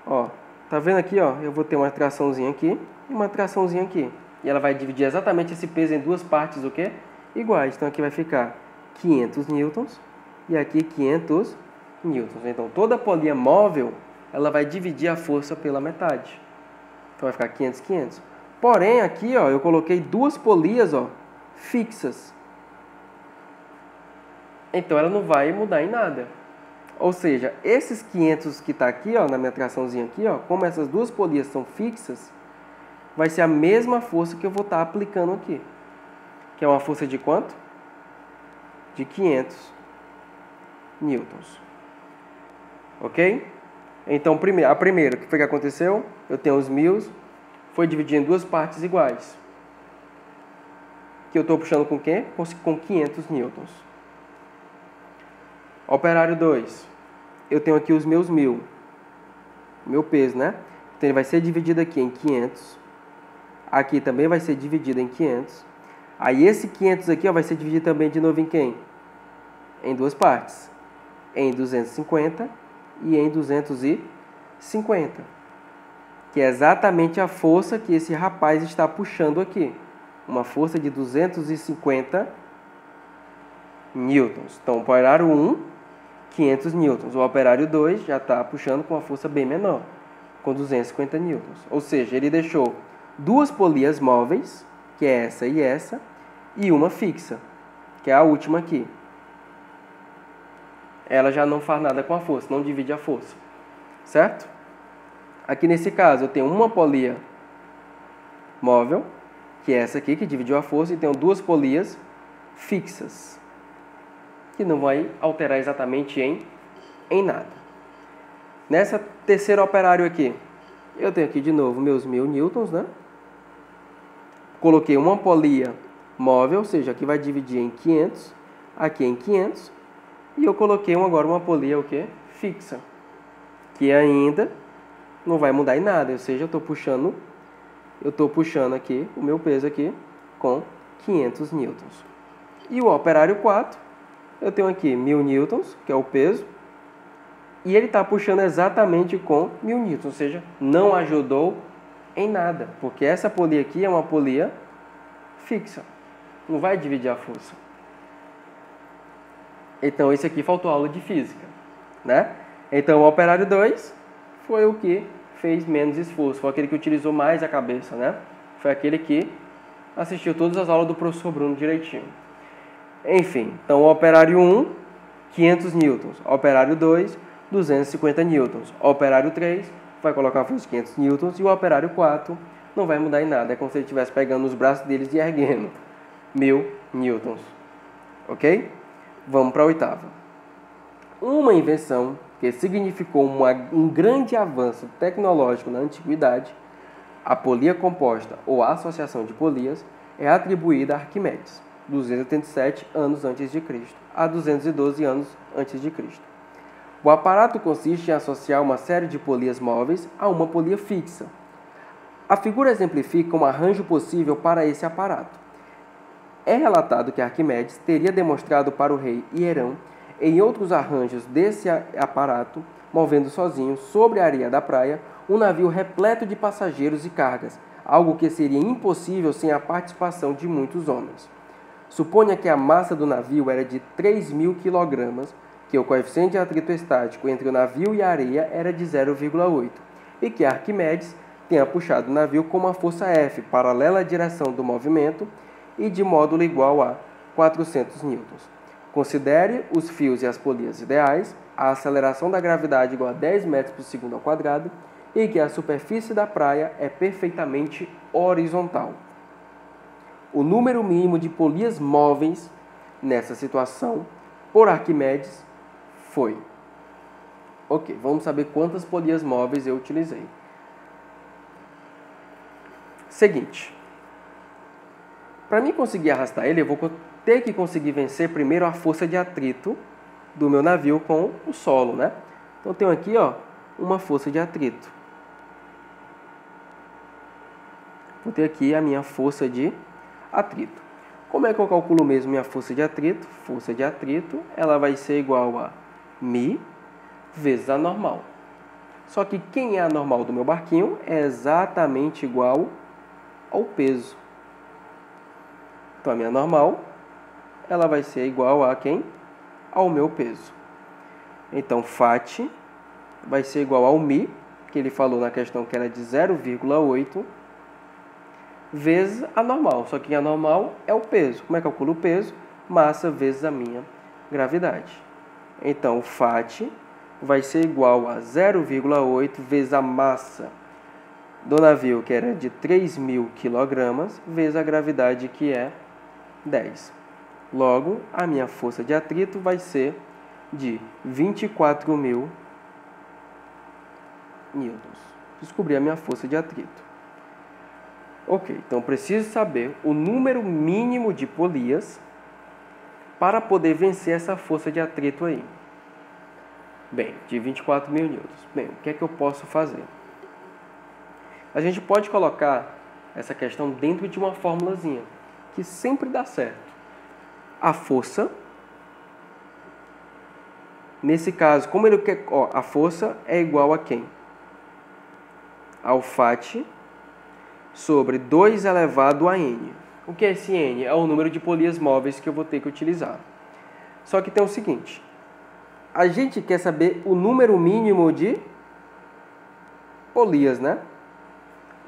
Speaker 1: Ó, tá vendo aqui, ó? Eu vou ter uma traçãozinha aqui e uma traçãozinha aqui. E ela vai dividir exatamente esse peso em duas partes, o quê? Iguais. Então aqui vai ficar 500 newtons e aqui 500 newtons. Então toda polia móvel, ela vai dividir a força pela metade. Então vai ficar 500, 500. Porém aqui, ó, eu coloquei duas polias, ó, fixas. Então ela não vai mudar em nada. Ou seja, esses 500 que está aqui, ó, na minha traçãozinha aqui, ó, como essas duas polias são fixas, vai ser a mesma força que eu vou estar aplicando aqui. Que é uma força de quanto? De 500 newtons. Ok? Então, a primeira, o que foi que aconteceu? Eu tenho os 1000, foi dividido em duas partes iguais. Que eu estou puxando com o quê? Com 500 newtons. Operário 2. Eu tenho aqui os meus 1000. Meu peso, né? Então ele vai ser dividido aqui em 500. Aqui também vai ser dividido em 500. Aí esse 500 aqui, ó, vai ser dividido também de novo em quem? Em duas partes. Em 250 e em 250. Que é exatamente a força que esse rapaz está puxando aqui. Uma força de 250 newtons. Então, o operário 1, 500 newtons. O operário 2 já está puxando com uma força bem menor, com 250 newtons. Ou seja, ele deixou duas polias móveis, que é essa, e uma fixa, que é a última aqui. Ela já não faz nada com a força, não divide a força. Certo? Aqui nesse caso eu tenho uma polia móvel, que é essa aqui, que dividiu a força, e tenho duas polias fixas, que não vai alterar exatamente em nada. Nessa terceira operário aqui, eu tenho aqui de novo meus 1000 newtons, né? Coloquei uma polia móvel, ou seja, aqui vai dividir em 500, aqui em 500, e eu coloquei agora uma polia o quê? Fixa, que ainda não vai mudar em nada, ou seja, eu estou puxando aqui o meu peso aqui com 500 newtons. E o operário 4, eu tenho aqui 1000 newtons, que é o peso, e ele está puxando exatamente com 1000 newtons, ou seja, não ajudou em nada, porque essa polia aqui é uma polia fixa, não vai dividir a força. Então, esse aqui faltou aula de física, né? Então, o operário 2 foi o que fez menos esforço, foi aquele que utilizou mais a cabeça, né? Foi aquele que assistiu todas as aulas do professor Bruno direitinho. Enfim, então o operário 1, 500 newtons. Operário 2, 250 newtons. Operário 3, vai colocar uma força de 500 newtons. E o operário 4 não vai mudar em nada. É como se ele estivesse pegando os braços deles e erguendo 1000 newtons. Ok? Vamos para a oitava. Uma invenção que significou um grande avanço tecnológico na antiguidade, a polia composta ou a associação de polias, é atribuída a Arquimedes, 287 anos antes de Cristo, a 212 anos antes de Cristo. O aparato consiste em associar uma série de polias móveis a uma polia fixa. A figura exemplifica um arranjo possível para esse aparato. É relatado que Arquimedes teria demonstrado para o rei Hierão, em outros arranjos desse aparato, movendo sozinho sobre a areia da praia, um navio repleto de passageiros e cargas, algo que seria impossível sem a participação de muitos homens. Suponha que a massa do navio era de 3.000 kg, que o coeficiente de atrito estático entre o navio e a areia era de 0,8 e que Arquimedes tenha puxado o navio com uma força F paralela à direção do movimento e de módulo igual a 400 N. Considere os fios e as polias ideais, a aceleração da gravidade igual a 10 metros por segundo ao quadrado e que a superfície da praia é perfeitamente horizontal. O número mínimo de polias móveis nessa situação, por Arquimedes, foi. Ok, vamos saber quantas polias móveis eu utilizei. Seguinte. Para mim conseguir arrastar ele, eu vou ter que conseguir vencer primeiro a força de atrito do meu navio com o solo, né? Então, eu tenho aqui, ó, uma força de atrito. Vou ter aqui a minha força de atrito. Como é que eu calculo mesmo minha força de atrito? Força de atrito, ela vai ser igual a μ vezes a normal. Só que quem é a normal do meu barquinho é exatamente igual ao peso. Então, a minha normal, ela vai ser igual a quem? Ao meu peso. Então, Φ vai ser igual ao μ, que ele falou na questão que era de 0,8, vezes a normal. Só que a normal é o peso. Como é que eu calculo o peso? Massa vezes a minha gravidade. Então, o Φ vai ser igual a 0,8 vezes a massa do navio, que era de 3.000 kg, vezes a gravidade, que é 10. Logo, a minha força de atrito vai ser de 24.000 newtons. Descobri a minha força de atrito. Ok, então preciso saber o número mínimo de polias para poder vencer essa força de atrito aí. Bem, de 24.000 newtons. Bem, o que é que eu posso fazer? A gente pode colocar essa questão dentro de uma formulazinha, que sempre dá certo. A força, nesse caso, como ele quer, ó, a força é igual a quem? Ao Φ sobre 2 elevado a N. O que é esse N? É o número de polias móveis que eu vou ter que utilizar. Só que tem o seguinte, a gente quer saber o número mínimo de polias, né?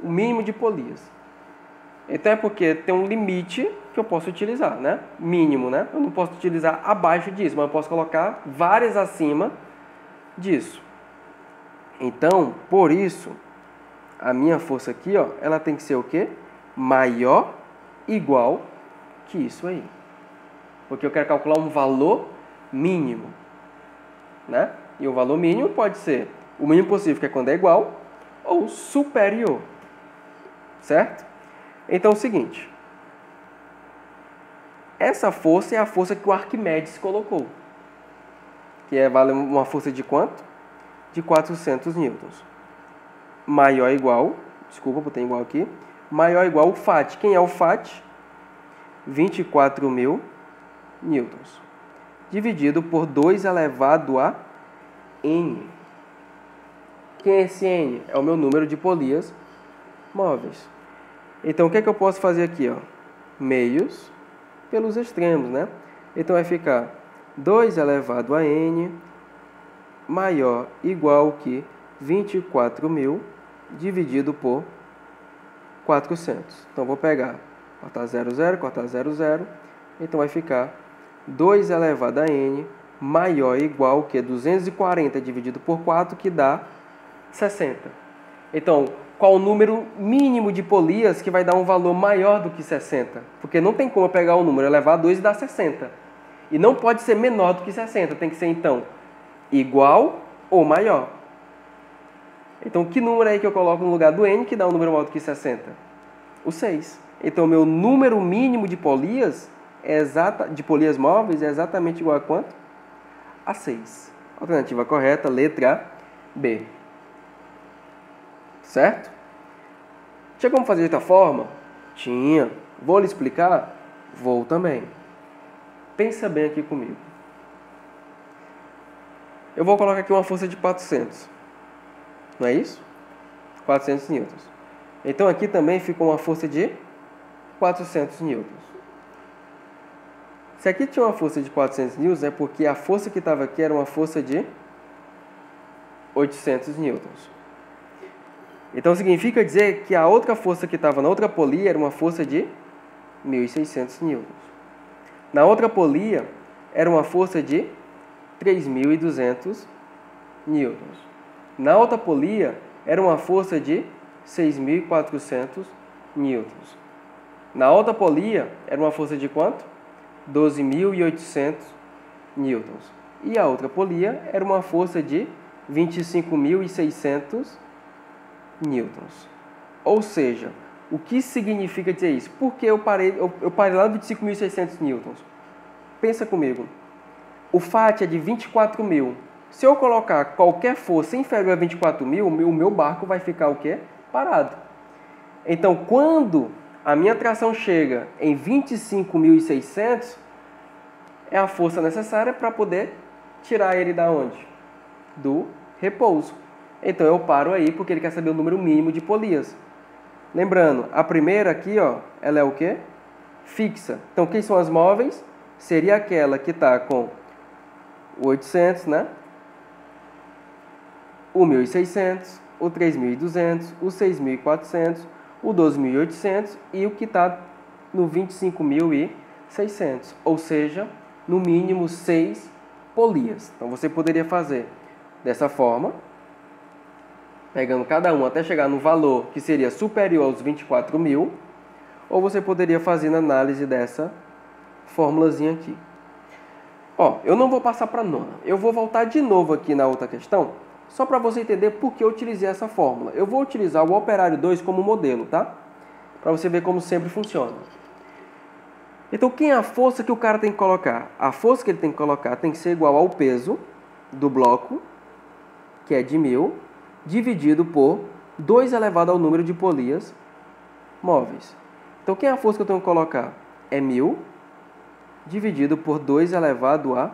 Speaker 1: O mínimo de polias. Então é porque tem um limite que eu posso utilizar, né? Mínimo, né? Eu não posso utilizar abaixo disso, mas eu posso colocar várias acima disso. Então, por isso, a minha força aqui, ó, ela tem que ser o quê? Maior, igual que isso aí. Porque eu quero calcular um valor mínimo, né? E o valor mínimo pode ser o mínimo possível, que é quando é igual, ou superior. Certo? Então é o seguinte. Essa força é a força que o Arquimedes colocou. Que vale uma força de quanto? De 400 newtons. Maior ou igual, desculpa, botei igual aqui. Maior ou igual ao Φ. Quem é o Φ? 24.000 newtons. Dividido por 2 elevado a N. Quem é esse N? É o meu número de polias móveis. Então, o que é que eu posso fazer aqui? Ó? Meios pelos extremos, né? Então, vai ficar 2 elevado a N maior igual que 24.000 dividido por 400. Então, vou pegar, cortar 0, 0, cortar 0, 0. Então, vai ficar 2 elevado a N maior igual que 240 dividido por 4, que dá 60. Então, qual o número mínimo de polias que vai dar um valor maior do que 60? Porque não tem como eu pegar o número, elevar a 2 e dar 60. E não pode ser menor do que 60, tem que ser, então, igual ou maior. Então, que número aí que eu coloco no lugar do N que dá um número maior do que 60? O 6. Então, meu número mínimo de polias, de polias móveis é exatamente igual a quanto? A 6. Alternativa correta, letra B. Certo? Tinha como fazer de outra forma? Tinha. Vou lhe explicar? Vou também. Pensa bem aqui comigo. Eu vou colocar aqui uma força de 400. Não é isso? 400 newtons. Então aqui também ficou uma força de 400 newtons. Se aqui tinha uma força de 400 newtons, é porque a força que estava aqui era uma força de 800 newtons. Então significa dizer que a outra força que estava na outra polia era uma força de 1.600 newtons. Na outra polia era uma força de 3.200 newtons. Na outra polia era uma força de 6.400 newtons. Na outra polia era uma força de quanto? 12.800 newtons. E a outra polia era uma força de 25.600 newtons. Ou seja, o que significa dizer isso? Porque eu parei lá de 25.600 newtons. Pensa comigo. O FAT é de 24.000. Se eu colocar qualquer força inferior a 24.000, o meu barco vai ficar o quê? Parado. Então, quando a minha tração chega em 25.600, é a força necessária para poder tirar ele da onde? Do repouso. Então eu paro aí porque ele quer saber o número mínimo de polias. Lembrando, a primeira aqui, ó, ela é o quê? Fixa. Então quem são as móveis? Seria aquela que está com o 800, né? O 1.600, o 3.200, o 6.400, o 12.800 e o que está no 25.600. Ou seja, no mínimo 6 polias. Então você poderia fazer dessa forma, pegando cada um até chegar no valor que seria superior aos 24.000, ou você poderia fazer na análise dessa formulazinha aqui. Ó, eu não vou passar para a nona. Eu vou voltar de novo aqui na outra questão, só para você entender por que eu utilizei essa fórmula. Eu vou utilizar o operário 2 como modelo, tá? Para você ver como sempre funciona. Então, quem é a força que o cara tem que colocar? A força que ele tem que colocar tem que ser igual ao peso do bloco, que é de 1.000, dividido por 2 elevado ao número de polias móveis. Então, quem é a força que eu tenho que colocar? É 1.000 dividido por 2 elevado a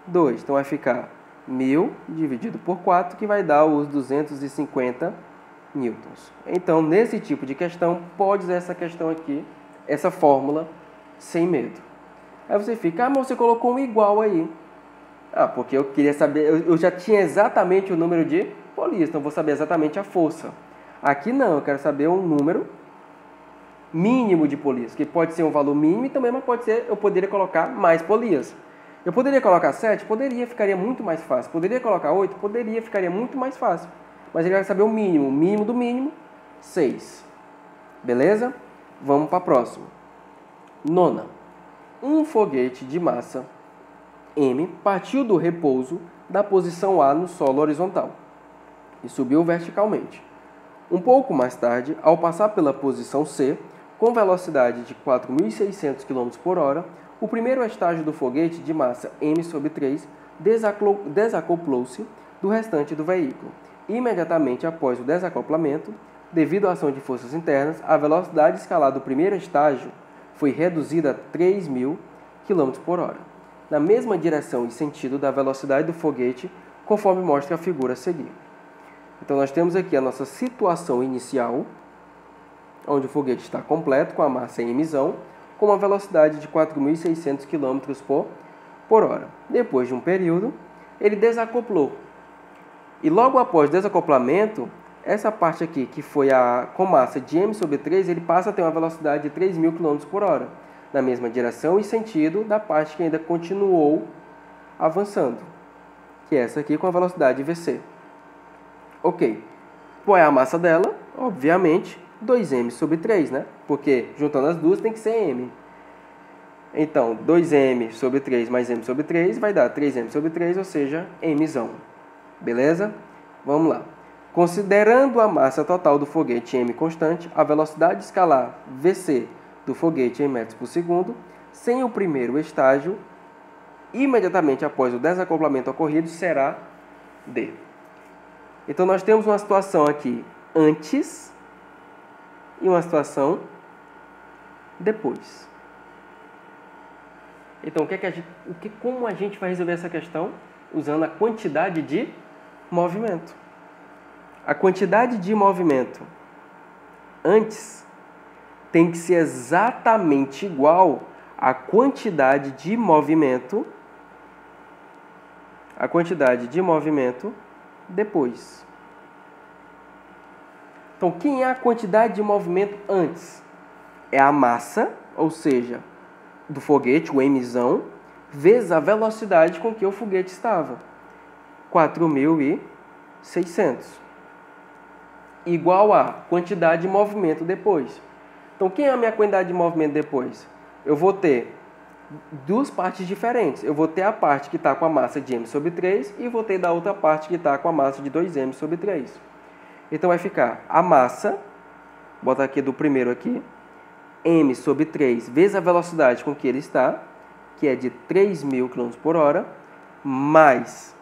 Speaker 1: 2. Então, vai ficar 1.000 dividido por 4, que vai dar os 250 newtons. Então, nesse tipo de questão, pode usar essa questão aqui, essa fórmula, sem medo. Aí você fica, mas você colocou um igual aí. Porque eu queria saber, eu já tinha exatamente o número de polias, então eu vou saber exatamente a força. Aqui não, eu quero saber um número mínimo de polias, que pode ser um valor mínimo e também, mas pode ser, eu poderia colocar mais polias. Eu poderia colocar 7? Poderia, ficaria muito mais fácil. Poderia colocar 8? Poderia, ficaria muito mais fácil. Mas ele vai saber o mínimo do mínimo, 6. Beleza? Vamos para a próxima. Nona. Um foguete de massa M partiu do repouso da posição A no solo horizontal e subiu verticalmente. Um pouco mais tarde, ao passar pela posição C, com velocidade de 4.600 km por hora, o primeiro estágio do foguete de massa M/3 desacoplou-se do restante do veículo. Imediatamente após o desacoplamento, devido à ação de forças internas, a velocidade escalar do primeiro estágio foi reduzida a 3.000 km por hora, na mesma direção e sentido da velocidade do foguete, conforme mostra a figura a seguir. Então nós temos aqui a nossa situação inicial, onde o foguete está completo, com a massa em emissão, com uma velocidade de 4.600 km por hora. Depois de um período, ele desacoplou. E logo após o desacoplamento, essa parte aqui, que foi com massa de m/3, ele passa a ter uma velocidade de 3.000 km por hora, na mesma direção e sentido da parte que ainda continuou avançando, que é essa aqui com a velocidade vc. Ok. Qual é a massa dela? Obviamente, 2m/3, né? Porque juntando as duas tem que ser m. Então, 2m/3 mais m/3 vai dar 3m/3, ou seja, mzão. Beleza? Vamos lá. Considerando a massa total do foguete m constante, a velocidade escalar vc do foguete em metros por segundo, sem o primeiro estágio, imediatamente após o desacoplamento ocorrido, será d. Então, nós temos uma situação aqui antes e uma situação depois. Então, como a gente vai resolver essa questão? Usando a quantidade de movimento. A quantidade de movimento antes tem que ser exatamente igual à quantidade de movimento depois. Então, quem é a quantidade de movimento antes? É a massa, ou seja, do foguete, o mzão, vezes a velocidade com que o foguete estava. 4.600. Igual a quantidade de movimento depois. Então, quem é a minha quantidade de movimento depois? Eu vou ter duas partes diferentes. Eu vou ter a parte que está com a massa de m sobre 3 e vou ter da outra parte que está com a massa de 2m sobre 3. Então, vai ficar a massa, vou botar aqui do primeiro aqui, m sobre 3 vezes a velocidade com que ele está, que é de 3.000 km por hora, mais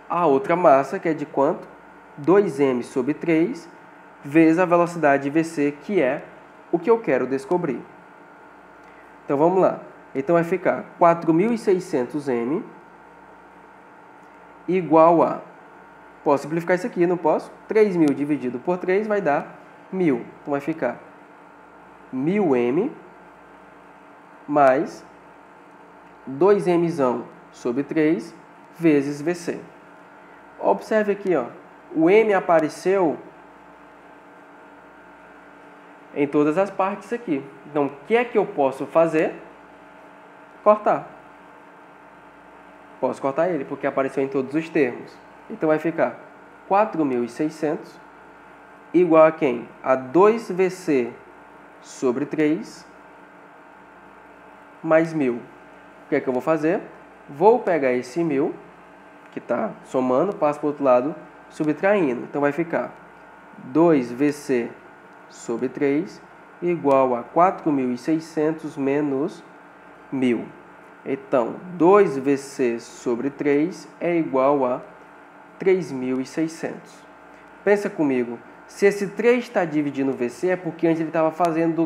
Speaker 1: a outra massa, que é de quanto? 2m sobre 3 vezes a velocidade de VC, que é o que eu quero descobrir. Então, vamos lá. Então, vai ficar 4.600m igual a... Posso simplificar isso aqui, não posso? 3.000 dividido por 3 vai dar 1.000. Então, vai ficar 1.000m mais 2mzão sobre 3 vezes VC. Observe aqui, ó, o m apareceu em todas as partes aqui. Então, o que é que eu posso fazer? Cortar. Posso cortar ele, porque apareceu em todos os termos. Então, vai ficar 4.600 igual a quem? A 2VC sobre 3 mais 1.000. O que é que eu vou fazer? Vou pegar esse 1.000, que está somando, passo para o outro lado, subtraindo. Então, vai ficar 2VC sobre 3 igual a 4.600 menos 1.000. Então, 2VC sobre 3 é igual a 3.600. Pensa comigo, se esse 3 está dividindo o VC, é porque antes ele estava fazendo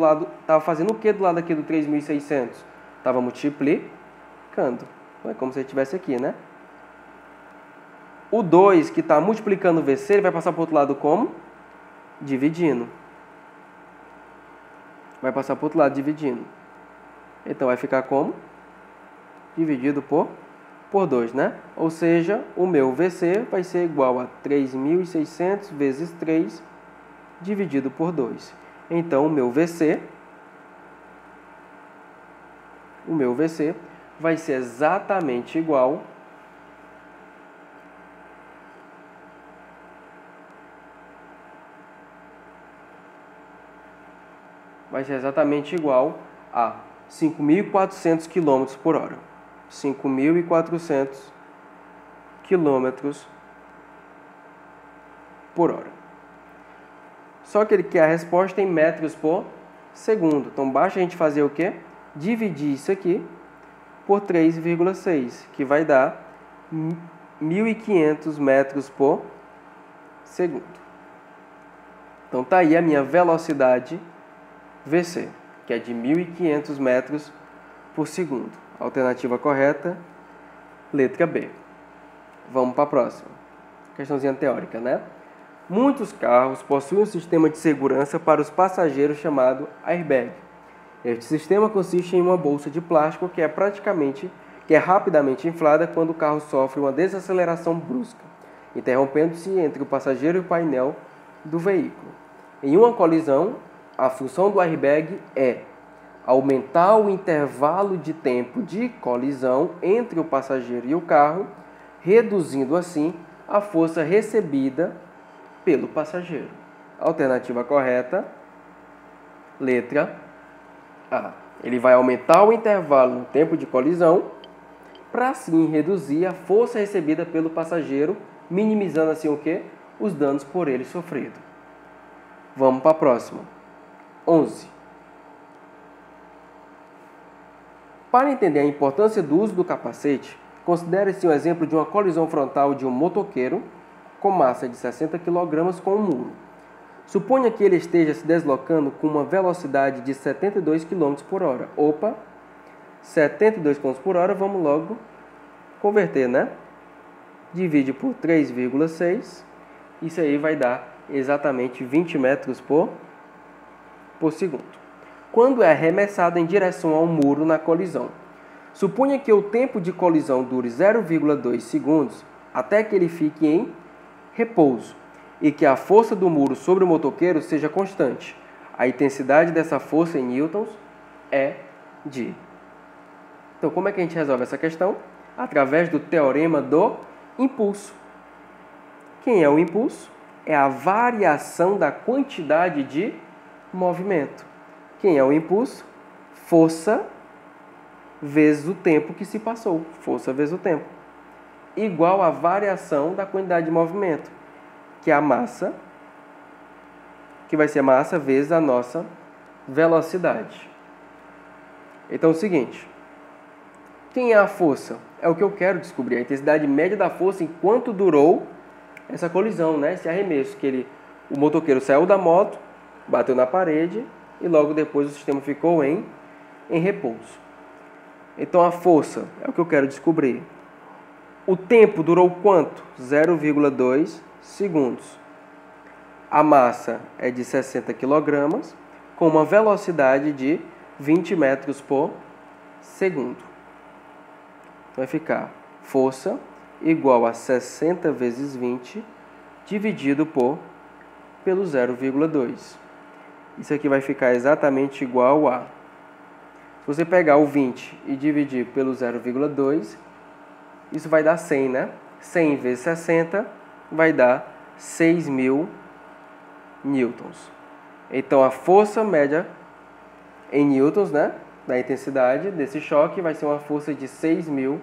Speaker 1: o que do lado aqui do 3.600? Estava multiplicando. É como se ele estivesse aqui, né? O 2 que está multiplicando o VC, ele vai passar para o outro lado como? Dividindo. Vai passar para o outro lado dividindo. Então, vai ficar como? Dividido por 2, né? Ou seja, o meu VC vai ser igual a 3.600 vezes 3 dividido por 2. Então, o meu VC vai ser exatamente igual a 5.400 km por hora. 5.400 km por hora. Só que ele quer a resposta em metros por segundo. Então, basta a gente fazer o quê? Dividir isso aqui por 3,6, que vai dar 1.500 metros por segundo. Então, tá aí a minha velocidade VC, que é de 1.500 metros por segundo. Alternativa correta, letra B. Vamos para a próxima. Questãozinha teórica, né? Muitos carros possuem um sistema de segurança para os passageiros chamado airbag. Este sistema consiste em uma bolsa de plástico que é rapidamente inflada quando o carro sofre uma desaceleração brusca, interrompendo-se entre o passageiro e o painel do veículo. Em uma colisão, a função do airbag é aumentar o intervalo de tempo de colisão entre o passageiro e o carro, reduzindo assim a força recebida pelo passageiro. Alternativa correta, letra A. Ele vai aumentar o intervalo no tempo de colisão para assim reduzir a força recebida pelo passageiro, minimizando assim o quê? Os danos por ele sofrido. Vamos para a próxima. 11. Para entender a importância do uso do capacete, considere-se um exemplo de uma colisão frontal de um motoqueiro com massa de 60 kg com um muro. Suponha que ele esteja se deslocando com uma velocidade de 72 km por hora. 72 km por hora, vamos logo converter, né? Divide por 3,6. Isso aí vai dar exatamente 20 metros por por segundo, quando é arremessada em direção ao muro na colisão. Suponha que o tempo de colisão dure 0,2 segundos até que ele fique em repouso e que a força do muro sobre o motoqueiro seja constante. A intensidade dessa força em newtons é de... Então, como é que a gente resolve essa questão? Através do teorema do impulso. Quem é o impulso? É a variação da quantidade de movimento. Quem é o impulso? Força vezes o tempo que se passou. Força vezes o tempo. Igual a variação da quantidade de movimento, que é a massa, que vai ser a massa vezes a nossa velocidade. Então é o seguinte, quem é a força? É o que eu quero descobrir, a intensidade média da força enquanto durou essa colisão, né? Esse arremesso, o motoqueiro saiu da moto, bateu na parede e logo depois o sistema ficou em repouso. Então a força é o que eu quero descobrir. O tempo durou quanto? 0,2 segundos. A massa é de 60 kg, com uma velocidade de 20 metros por segundo. Então vai ficar força igual a 60 vezes 20 dividido pelo 0,2. Isso aqui vai ficar exatamente igual a... Se você pegar o 20 e dividir pelo 0,2, isso vai dar 100, né? 100 vezes 60 vai dar 6.000 newtons. Então, a força média em newtons, né, da intensidade desse choque vai ser uma força de 6.000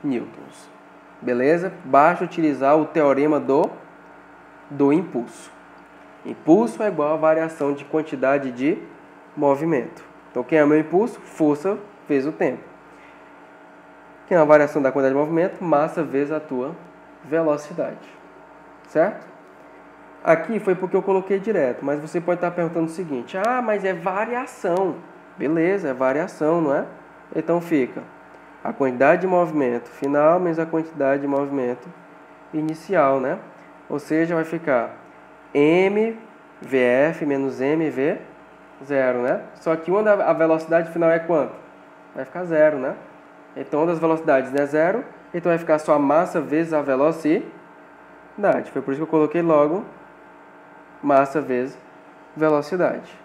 Speaker 1: newtons. Beleza? Basta utilizar o teorema do impulso. Impulso é igual a variação de quantidade de movimento. Então, quem é o meu impulso? Força vezes o tempo. Quem é a variação da quantidade de movimento? Massa vezes a tua velocidade. Certo? Aqui foi porque eu coloquei direto, mas você pode estar perguntando o seguinte: ah, mas é variação. Beleza, é variação, não é? Então fica a quantidade de movimento final menos a quantidade de movimento inicial, né? Ou seja, vai ficar mvf menos mv0, né? Só que a velocidade final é quanto? Vai ficar 0, né? Então, uma das velocidades é 0, então vai ficar só a massa vezes a velocidade. Foi por isso que eu coloquei logo massa vezes velocidade.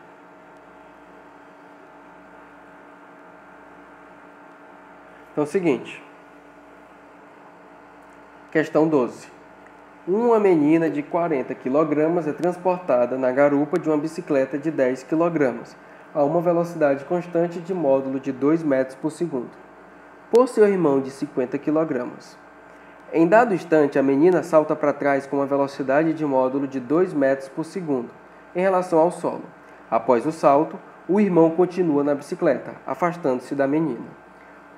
Speaker 1: Então é o seguinte. Questão 12. Uma menina de 40 kg é transportada na garupa de uma bicicleta de 10 kg a uma velocidade constante de módulo de 2 metros por segundo, por seu irmão de 50 kg. Em dado instante, a menina salta para trás com uma velocidade de módulo de 2 metros por segundo em relação ao solo. Após o salto, o irmão continua na bicicleta, afastando-se da menina.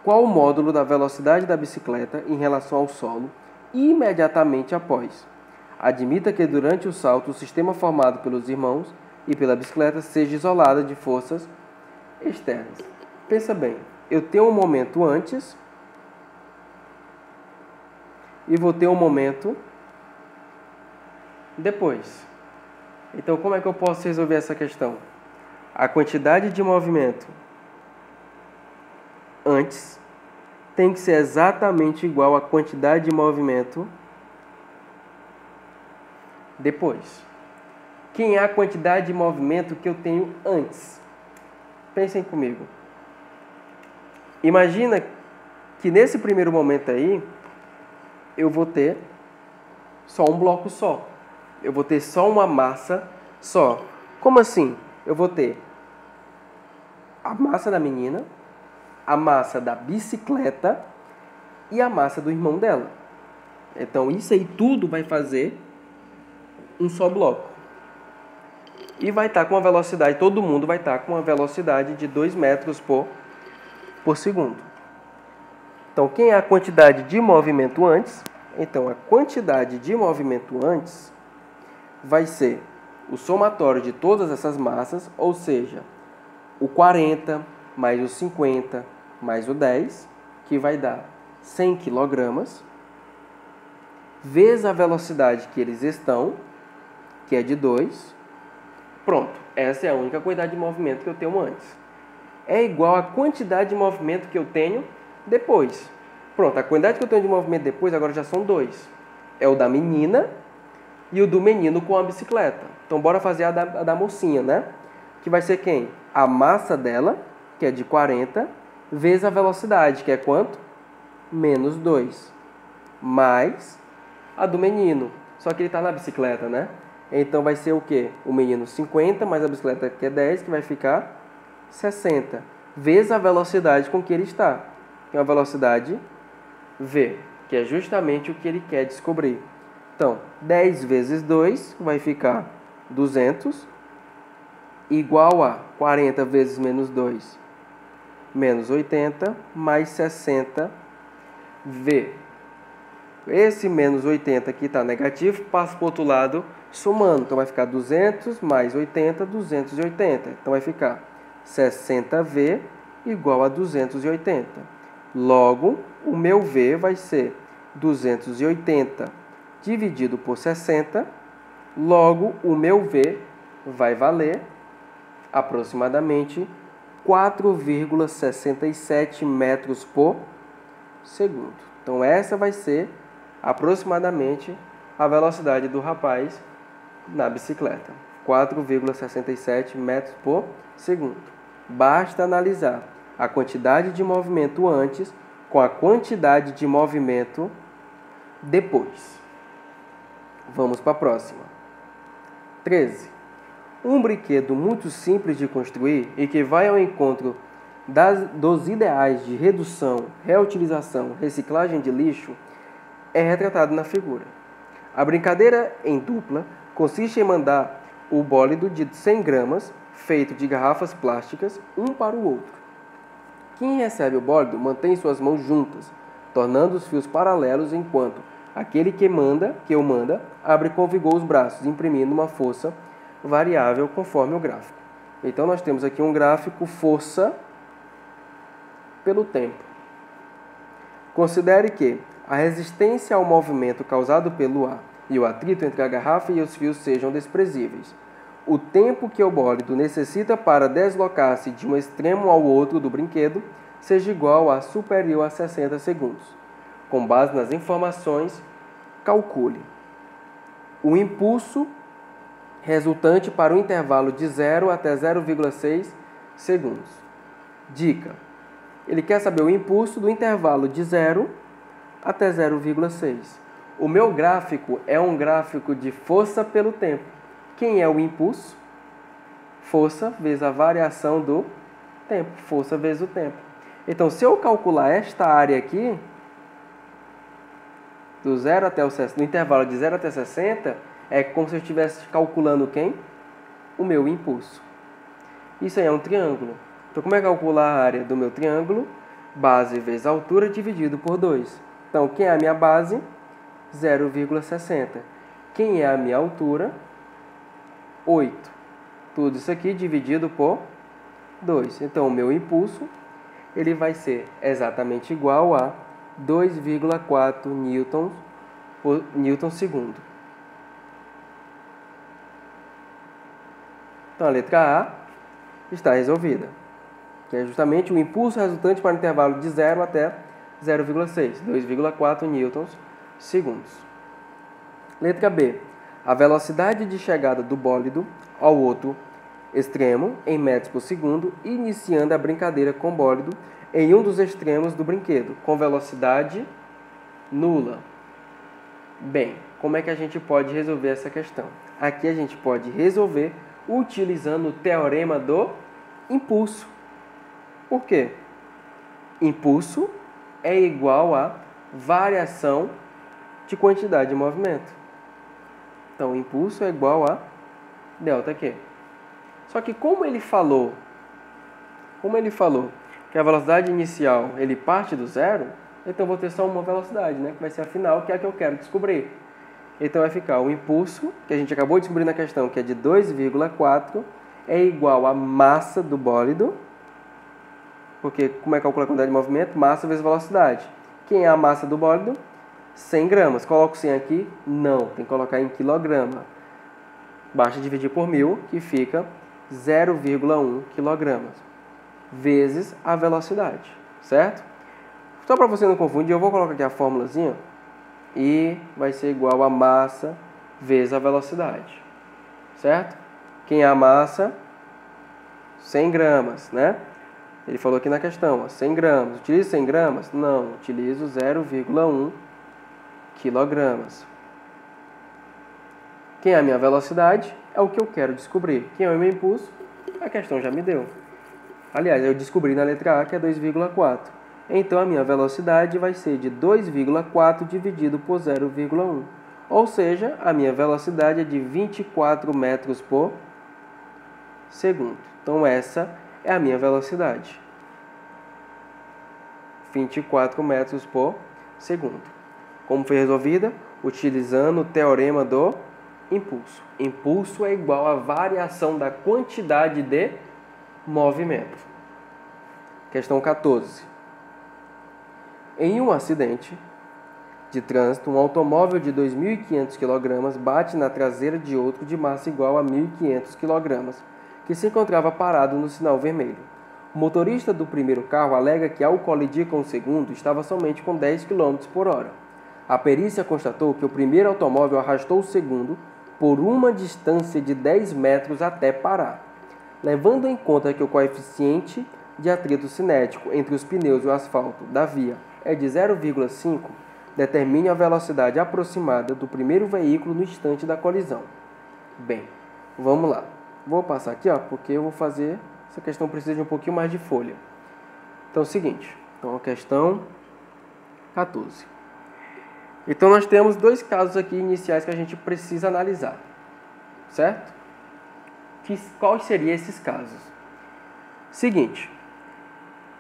Speaker 1: Qual o módulo da velocidade da bicicleta em relação ao solo imediatamente após? Admita que durante o salto o sistema formado pelos irmãos e pela bicicleta seja isolado de forças externas. Pensa bem, eu tenho um momento antes e vou ter um momento depois. Então, como é que eu posso resolver essa questão? A quantidade de movimento antes tem que ser exatamente igual à quantidade de movimento depois. Quem é a quantidade de movimento que eu tenho antes? Pensem comigo. Imagina que nesse primeiro momento aí, eu vou ter só um bloco só. Eu vou ter só uma massa só. Como assim? Eu vou ter a massa da menina, a massa da bicicleta e a massa do irmão dela. Então, isso aí tudo vai fazer um só bloco. E vai estar com uma velocidade, todo mundo vai estar com uma velocidade de 2 metros por segundo. Então, quem é a quantidade de movimento antes? Então, a quantidade de movimento antes vai ser o somatório de todas essas massas, ou seja, o 40 mais o 50 mais o 10, que vai dar 100 kg, vezes a velocidade que eles estão, que é de 2. Pronto. Essa é a única quantidade de movimento que eu tenho antes. É igual à quantidade de movimento que eu tenho depois. Pronto, a quantidade que eu tenho de movimento depois agora já são dois. É o da menina e o do menino com a bicicleta. Então, bora fazer a da mocinha, né? Que vai ser quem? A massa dela, que é de 40, vezes a velocidade, que é quanto? Menos 2. Mais a do menino. Só que ele está na bicicleta, né? Então, vai ser o quê? O menino 50, mais a bicicleta, que é 10, que vai ficar 60. Vezes a velocidade com que ele está. Que é a velocidade v, que é justamente o que ele quer descobrir. Então, 10 vezes 2 vai ficar 200, igual a 40 vezes menos 2, menos 80, mais 60, v. Esse menos 80 aqui está negativo, passa para o outro lado somando. Então, vai ficar 200 mais 80, 280. Então, vai ficar 60v igual a 280. Logo, o meu v vai ser 280 dividido por 60. Logo, o meu v vai valer aproximadamente 4,67 metros por segundo. Então, essa vai ser aproximadamente a velocidade do rapaz na bicicleta. 4,67 metros por segundo. Basta analisar a quantidade de movimento antes com a quantidade de movimento depois. Vamos para a próxima. 13. Um brinquedo muito simples de construir e que vai ao encontro dos ideais de redução, reutilização, reciclagem de lixo é retratado na figura. A brincadeira em dupla consiste em mandar o bólido de 100 gramas, feito de garrafas plásticas, um para o outro. Quem recebe o bólido mantém suas mãos juntas, tornando os fios paralelos, enquanto aquele que o manda, abre com vigor os braços, imprimindo uma força variável conforme o gráfico. Então, nós temos aqui um gráfico força pelo tempo. Considere que a resistência ao movimento causado pelo ar e o atrito entre a garrafa e os fios sejam desprezíveis. O tempo que o bólido necessita para deslocar-se de um extremo ao outro do brinquedo seja igual a superior a 60 segundos. Com base nas informações, calcule o impulso resultante para o intervalo de 0 até 0,6 segundos. Dica: ele quer saber o impulso do intervalo de 0 até 0,6. O meu gráfico é um gráfico de força pelo tempo. Quem é o impulso? Força vezes a variação do tempo. Força vezes o tempo. Então, se eu calcular esta área aqui, do intervalo de 0 até 60, é como se eu estivesse calculando quem? O meu impulso. Isso aí é um triângulo. Então, como é calcular a área do meu triângulo? Base vezes altura dividido por 2. Então, quem é a minha base? 0,60. Quem é a minha altura? 8. Tudo isso aqui dividido por 2. Então, o meu impulso ele vai ser exatamente igual a 2,4 newton segundo. Então, a letra A está resolvida, que é justamente o impulso resultante para o intervalo de 0 até 0,6, 2,4 newtons segundos. Letra B. A velocidade de chegada do bólido ao outro extremo em metros por segundo, iniciando a brincadeira com o bólido em um dos extremos do brinquedo, com velocidade nula. Bem, como é que a gente pode resolver essa questão? Aqui a gente pode resolver utilizando o teorema do impulso. Por quê? Impulso é igual a variação de quantidade de movimento. Então, o impulso é igual a ΔQ. Só que como ele falou que a velocidade inicial ele parte do zero, então eu vou ter só uma velocidade, né? Que vai ser a final, que é a que eu quero descobrir. Então vai ficar o impulso, que a gente acabou de descobrir na questão, que é de 2,4, é igual a massa do bólido, porque como é que calcula a quantidade de movimento? Massa vezes velocidade. Quem é a massa do bólido? 100 gramas. Coloco 100 aqui? Não, tem que colocar em quilograma. Basta dividir por 1000, que fica 0,1 kg, vezes a velocidade, certo? Só para você não confundir, eu vou colocar aqui a fórmulazinha e vai ser igual a massa vezes a velocidade, certo? Quem é a massa? 100 gramas, né? Ele falou aqui na questão, ó, 100 gramas. Utilizo 100 gramas? Não, utilizo 0,1 quilogramas. Quem é a minha velocidade? É o que eu quero descobrir. Quem é o meu impulso? A questão já me deu. Aliás, eu descobri na letra A que é 2,4. Então, a minha velocidade vai ser de 2,4 dividido por 0,1. Ou seja, a minha velocidade é de 24 metros por segundo. Então, essa é a minha velocidade. 24 metros por segundo. Como foi resolvida? Utilizando o teorema do impulso. Impulso é igual à variação da quantidade de movimento. Questão 14. Em um acidente de trânsito, um automóvel de 2.500 kg bate na traseira de outro de massa igual a 1.500 kg, que se encontrava parado no sinal vermelho. O motorista do primeiro carro alega que, ao colidir com o segundo, estava somente com 10 km por hora. A perícia constatou que o primeiro automóvel arrastou o segundo por uma distância de 10 metros até parar. Levando em conta que o coeficiente de atrito cinético entre os pneus e o asfalto da via é de 0,5, determine a velocidade aproximada do primeiro veículo no instante da colisão. Bem, vamos lá. Vou passar aqui, ó, porque eu vou fazer... Essa questão precisa de um pouquinho mais de folha. Então é o seguinte. Então, a questão 14. Então, nós temos dois casos aqui iniciais que a gente precisa analisar. Certo? Quais seriam esses casos? Seguinte.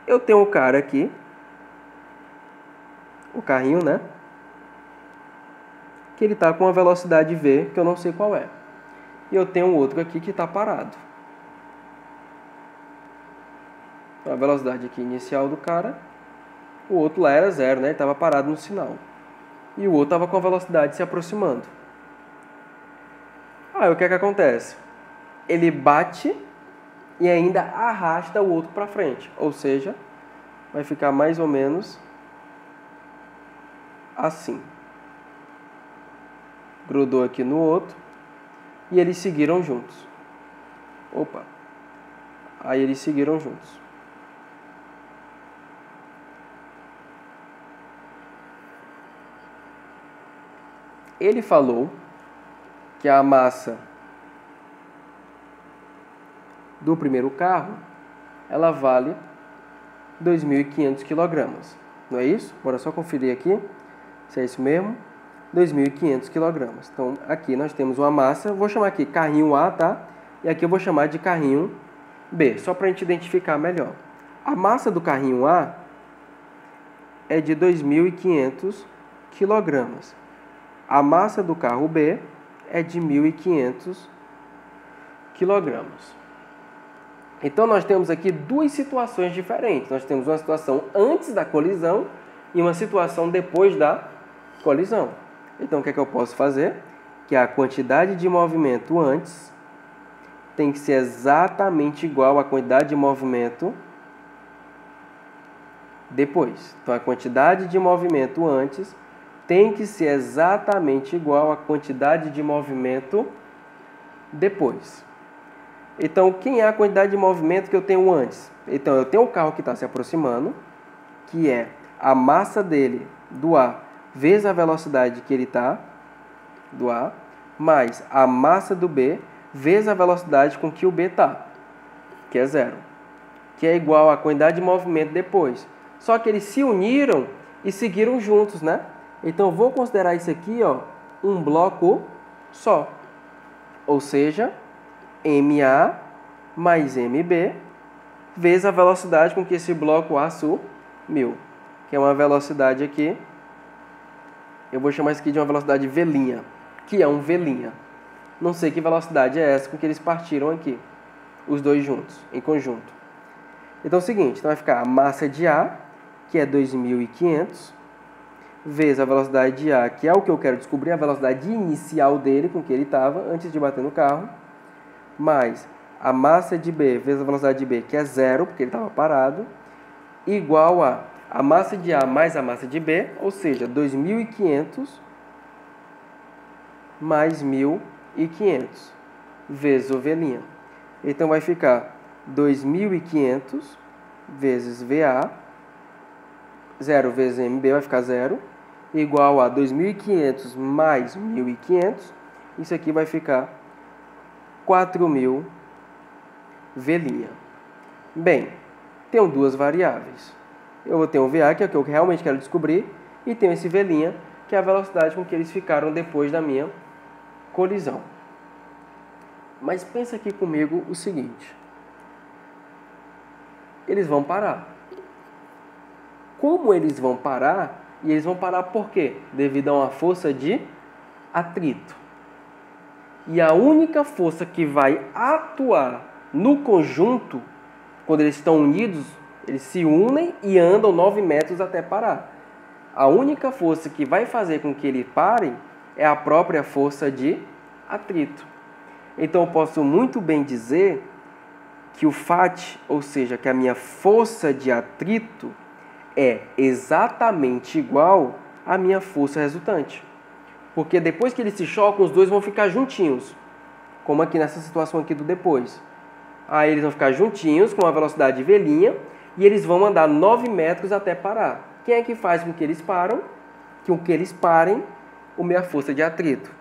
Speaker 1: Eu tenho um cara aqui. O carrinho, né? Que ele está com uma velocidade V, que eu não sei qual é. E eu tenho outro aqui que está parado. Então, a velocidade aqui inicial do cara. O outro lá era 0, né? Ele estava parado no sinal. E o outro estava com a velocidade se aproximando. Aí o que é que acontece? Ele bate e ainda arrasta o outro para frente. Ou seja, vai ficar mais ou menos assim. Grudou aqui no outro e eles seguiram juntos. Opa! Aí eles seguiram juntos. Ele falou que a massa do primeiro carro, ela vale 2.500 kg. Não é isso? Bora só conferir aqui se é isso mesmo. 2.500 kg. Então, aqui nós temos uma massa, vou chamar aqui carrinho A, tá? E aqui eu vou chamar de carrinho B, só para a gente identificar melhor. A massa do carrinho A é de 2.500 kg. A massa do carro B é de 1.500 kg. Então, nós temos aqui duas situações diferentes. Nós temos uma situação antes da colisão e uma situação depois da colisão. Então, o que é que eu posso fazer? Que a quantidade de movimento antes tem que ser exatamente igual à quantidade de movimento depois. Então, a quantidade de movimento antes tem que ser exatamente igual à quantidade de movimento depois. Então, quem é a quantidade de movimento que eu tenho antes? Então, eu tenho o carro que está se aproximando, que é a massa dele do A vezes a velocidade que ele está, do A, mais a massa do B vezes a velocidade com que o B está, que é 0, que é igual à quantidade de movimento depois. Só que eles se uniram e seguiram juntos, né? Então, eu vou considerar isso aqui, ó, um bloco só. Ou seja, MA mais MB vezes a velocidade com que esse bloco A sumiu, que é uma velocidade aqui, eu vou chamar isso aqui de uma velocidade V', que é um V'. Não sei que velocidade é essa com que eles partiram aqui, os dois juntos, em conjunto. Então é o seguinte, então vai ficar a massa de A, que é 2.500, vezes a velocidade de A, que é o que eu quero descobrir, a velocidade inicial dele, com que ele estava, antes de bater no carro, mais a massa de B vezes a velocidade de B, que é zero, porque ele estava parado, igual a massa de A mais a massa de B, ou seja, 2.500 mais 1.500 vezes o V'. Então vai ficar 2.500 vezes VA, 0 vezes MB vai ficar 0, igual a 2.500 mais 1.500, isso aqui vai ficar 4.000 V'. Bem, tenho duas variáveis. Eu vou ter um VA, que é o que eu realmente quero descobrir, e tenho esse V', que é a velocidade com que eles ficaram depois da minha colisão. Mas pensa aqui comigo o seguinte. Eles vão parar. Como eles vão parar? E eles vão parar por quê? Devido a uma força de atrito. E a única força que vai atuar no conjunto, quando eles estão unidos, eles se unem e andam 9 metros até parar. A única força que vai fazer com que eles parem é a própria força de atrito. Então eu posso muito bem dizer que o FAT, ou seja, que a minha força de atrito é exatamente igual à minha força resultante. Porque depois que eles se chocam, os dois vão ficar juntinhos, como aqui nessa situação aqui do depois. Aí eles vão ficar juntinhos com uma velocidade V', e eles vão andar 9 metros até parar. Quem é que faz com que eles param? Com que eles parem, a minha força de atrito.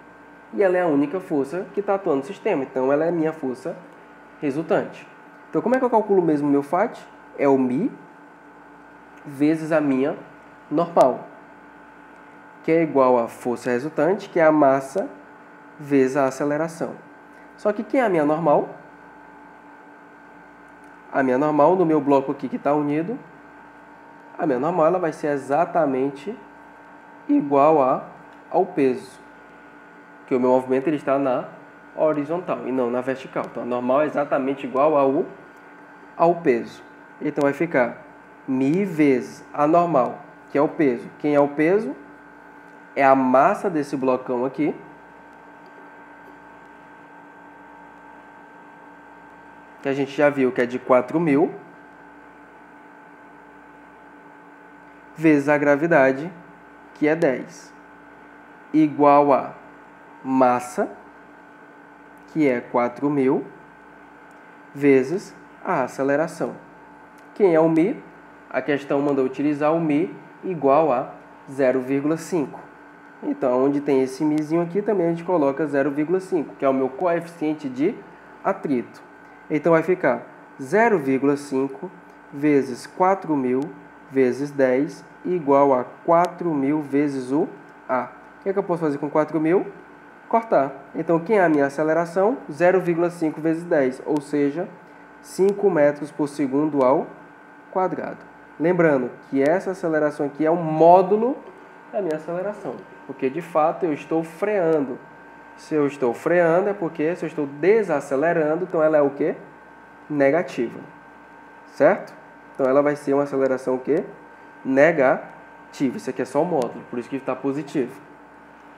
Speaker 1: E ela é a única força que está atuando no sistema. Então, ela é a minha força resultante. Então, como é que eu calculo mesmo o meu FAT? É o μ vezes a minha normal, que é igual à força resultante, que é a massa vezes a aceleração. Só que quem é a minha normal? A minha normal, no meu bloco aqui que está unido, a minha normal ela vai ser exatamente igual ao peso. Que o meu movimento ele está na horizontal e não na vertical. Então, a normal é exatamente igual ao peso. Então, vai ficar μ vezes a normal, que é o peso. Quem é o peso? É a massa desse blocão aqui. Que a gente já viu que é de 4.000. Vezes a gravidade, que é 10. Igual a massa, que é 4.000, vezes a aceleração. Quem é o μ? A questão mandou utilizar o μ igual a 0,5. Então, onde tem esse μzinho aqui, também a gente coloca 0,5, que é o meu coeficiente de atrito. Então, vai ficar 0,5 vezes 4.000 vezes 10 igual a 4.000 vezes o A. O que é que eu posso fazer com 4.000? Cortar. Então, quem é a minha aceleração? 0,5 vezes 10, ou seja, 5 metros por segundo ao quadrado. Lembrando que essa aceleração aqui é um módulo da minha aceleração, porque de fato eu estou freando. Se eu estou freando é porque se eu estou desacelerando, então ela é o quê? Negativa. Certo? Então ela vai ser uma aceleração o quê? Negativa. Isso aqui é só o módulo, por isso que está positivo.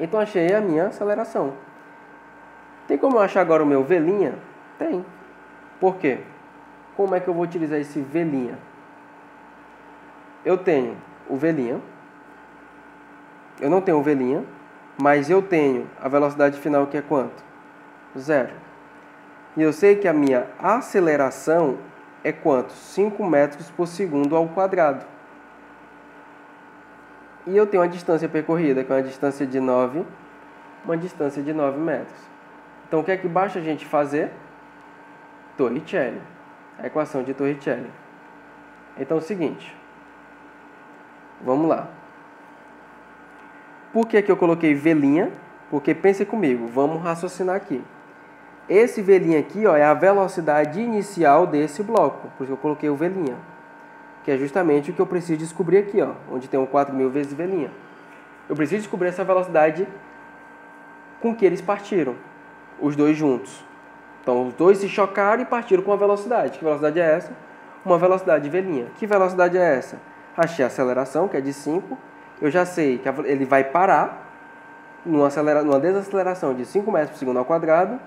Speaker 1: Então achei a minha aceleração. Tem como eu achar agora o meu V'? Tem. Por quê? Como é que eu vou utilizar esse V'? Eu tenho o V', eu não tenho o V', mas eu tenho a velocidade final que é quanto? 0. E eu sei que a minha aceleração é quanto? 5 metros por segundo ao quadrado. E eu tenho uma distância percorrida, que é uma distância de 9 metros. Então, o que é que basta a gente fazer? Torricelli. A equação de Torricelli. Então, é o seguinte. Vamos lá. Por que eu coloquei V'? Porque pense comigo, vamos raciocinar aqui. Esse V' aqui ó, é a velocidade inicial desse bloco. Por isso que eu coloquei o V'. Que é justamente o que eu preciso descobrir aqui, ó, onde tem um 4.000 vezes V'. Eu preciso descobrir essa velocidade com que eles partiram, os dois juntos. Então, os dois se chocaram e partiram com uma velocidade. Que velocidade é essa? Uma velocidade V'. Que velocidade é essa? Achei a aceleração, que é de 5. Eu já sei que ele vai parar numa desaceleração de 5 metros por segundo ao quadrado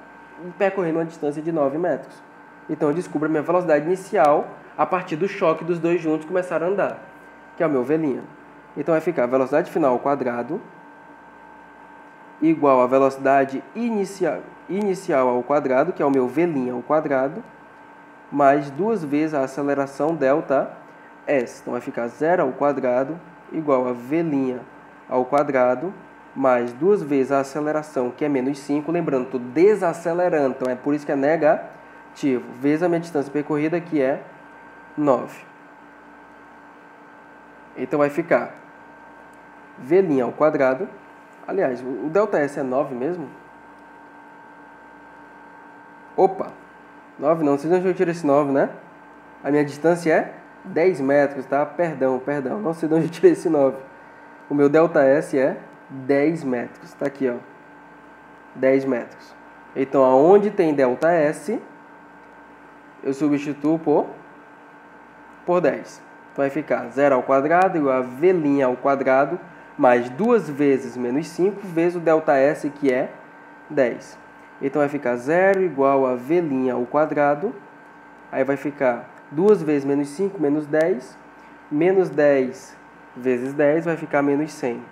Speaker 1: e percorrendo uma distância de 9 metros. Então eu descubro a minha velocidade inicial a partir do choque dos dois juntos começaram a andar, que é o meu V'. Então vai ficar a velocidade final ao quadrado igual a velocidade inicial ao quadrado, que é o meu V' ao quadrado, mais 2 vezes a aceleração ΔS. Então vai ficar 0 ao quadrado igual a V' ao quadrado, mais 2 vezes a aceleração, que é menos 5. Lembrando, estou desacelerando, então é por isso que é negativo. Vezes a minha distância percorrida, que é 9. Então vai ficar V' ao quadrado. Aliás, o ΔS é 9 mesmo? Opa! 9 não, vocês não onde eu tiro esse 9, né? A minha distância é 10 metros, tá? Perdão. Não sei de onde eu tirei esse 9. O meu ΔS é 10 metros. Tá aqui, ó. 10 metros. Então, aonde tem ΔS, eu substituo por 10. Então, vai ficar 0 ao quadrado igual a V' ao quadrado, mais 2 vezes menos 5, vezes o ΔS, que é 10. Então, vai ficar 0 igual a V' ao quadrado. Aí vai ficar 2 vezes menos 5, menos 10. Menos 10 vezes 10 vai ficar menos 100.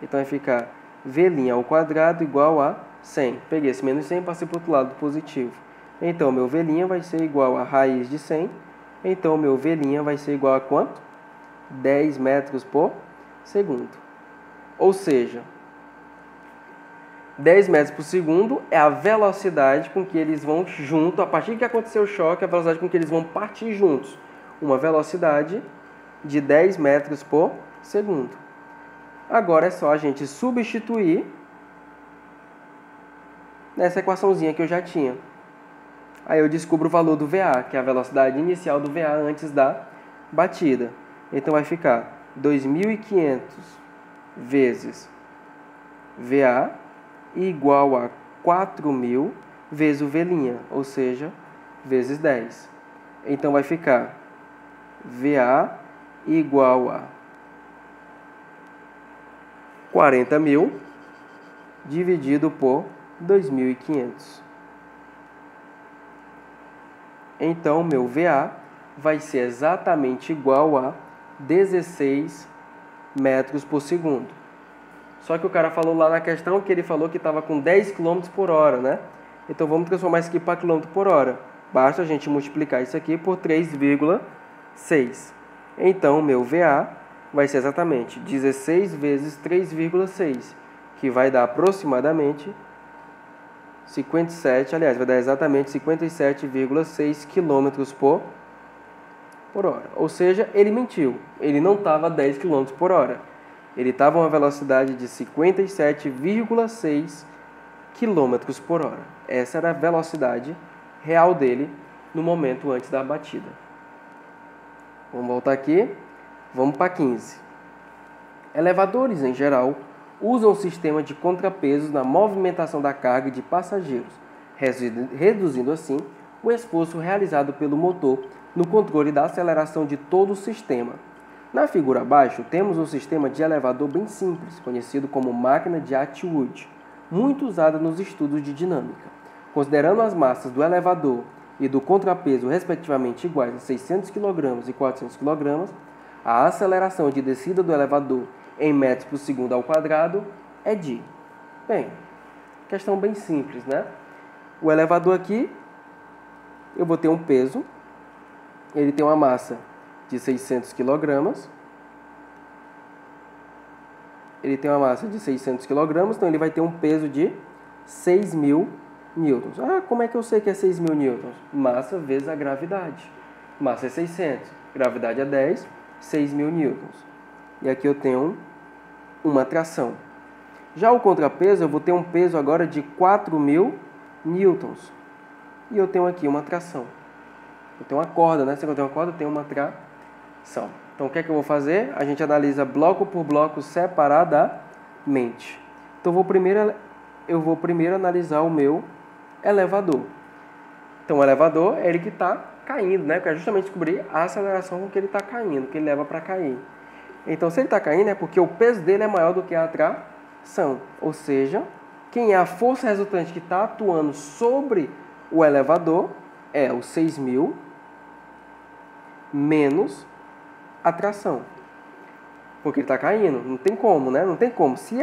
Speaker 1: Então, vai ficar V' ao quadrado igual a 100. Peguei esse menos 100 e passei para o outro lado positivo. Então, meu V' vai ser igual a raiz de 100. Então, meu V' vai ser igual a quanto? 10 metros por segundo. Ou seja, 10 metros por segundo é a velocidade com que eles vão junto, a partir que aconteceu o choque, a velocidade com que eles vão partir juntos. Uma velocidade de 10 metros por segundo. Agora é só a gente substituir nessa equaçãozinha que eu já tinha. Aí eu descubro o valor do VA, que é a velocidade inicial do VA antes da batida. Então vai ficar 2.500 vezes VA igual a 4.000 vezes o V', ou seja, vezes 10. Então vai ficar VA igual a 40.000 dividido por 2.500. Então, meu VA vai ser exatamente igual a 16 metros por segundo. Só que o cara falou lá na questão que ele falou que estava com 10 km por hora, né? Então, vamos transformar isso aqui para km por hora. Basta a gente multiplicar isso aqui por 3,6. Então, meu VA vai ser exatamente 16 vezes 3,6, que vai dar aproximadamente 57, aliás, vai dar exatamente 57,6 km por hora. Ou seja, ele mentiu. Ele não estava a 10 km por hora. Ele estava a uma velocidade de 57,6 km por hora. Essa era a velocidade real dele no momento antes da batida. Vamos voltar aqui. Vamos para 15. Elevadores, em geral, usam o sistema de contrapesos na movimentação da carga de passageiros, reduzindo assim o esforço realizado pelo motor no controle da aceleração de todo o sistema. Na figura abaixo, temos um sistema de elevador bem simples, conhecido como máquina de Atwood, muito usada nos estudos de dinâmica. Considerando as massas do elevador e do contrapeso respectivamente iguais a 600 kg e 400 kg, a aceleração de descida do elevador em metros por segundo ao quadrado é de... Bem, questão bem simples, né? O elevador aqui, eu vou ter um peso, ele tem uma massa de 600 kg, então ele vai ter um peso de 6.000 newtons. Ah, como é que eu sei que é 6.000 newtons? Massa vezes a gravidade. Massa é 600, gravidade é 10, 6.000 newtons. E aqui eu tenho uma tração. Já o contrapeso, eu vou ter um peso agora de 4.000 newtons. E eu tenho aqui uma tração. Eu tenho uma corda, né? Se eu tenho uma corda, eu tenho uma tração. Então, o que é que eu vou fazer? A gente analisa bloco por bloco separadamente. Então, eu vou primeiro analisar o meu elevador. Então, o elevador é ele que está caindo, né? Eu quero justamente descobrir a aceleração com que ele está caindo, que ele leva para cair. Então, se ele está caindo, é porque o peso dele é maior do que a tração. Ou seja, quem é a força resultante que está atuando sobre o elevador é o 6.000 menos a tração. Porque ele está caindo. Não tem como, né? Não tem como. Se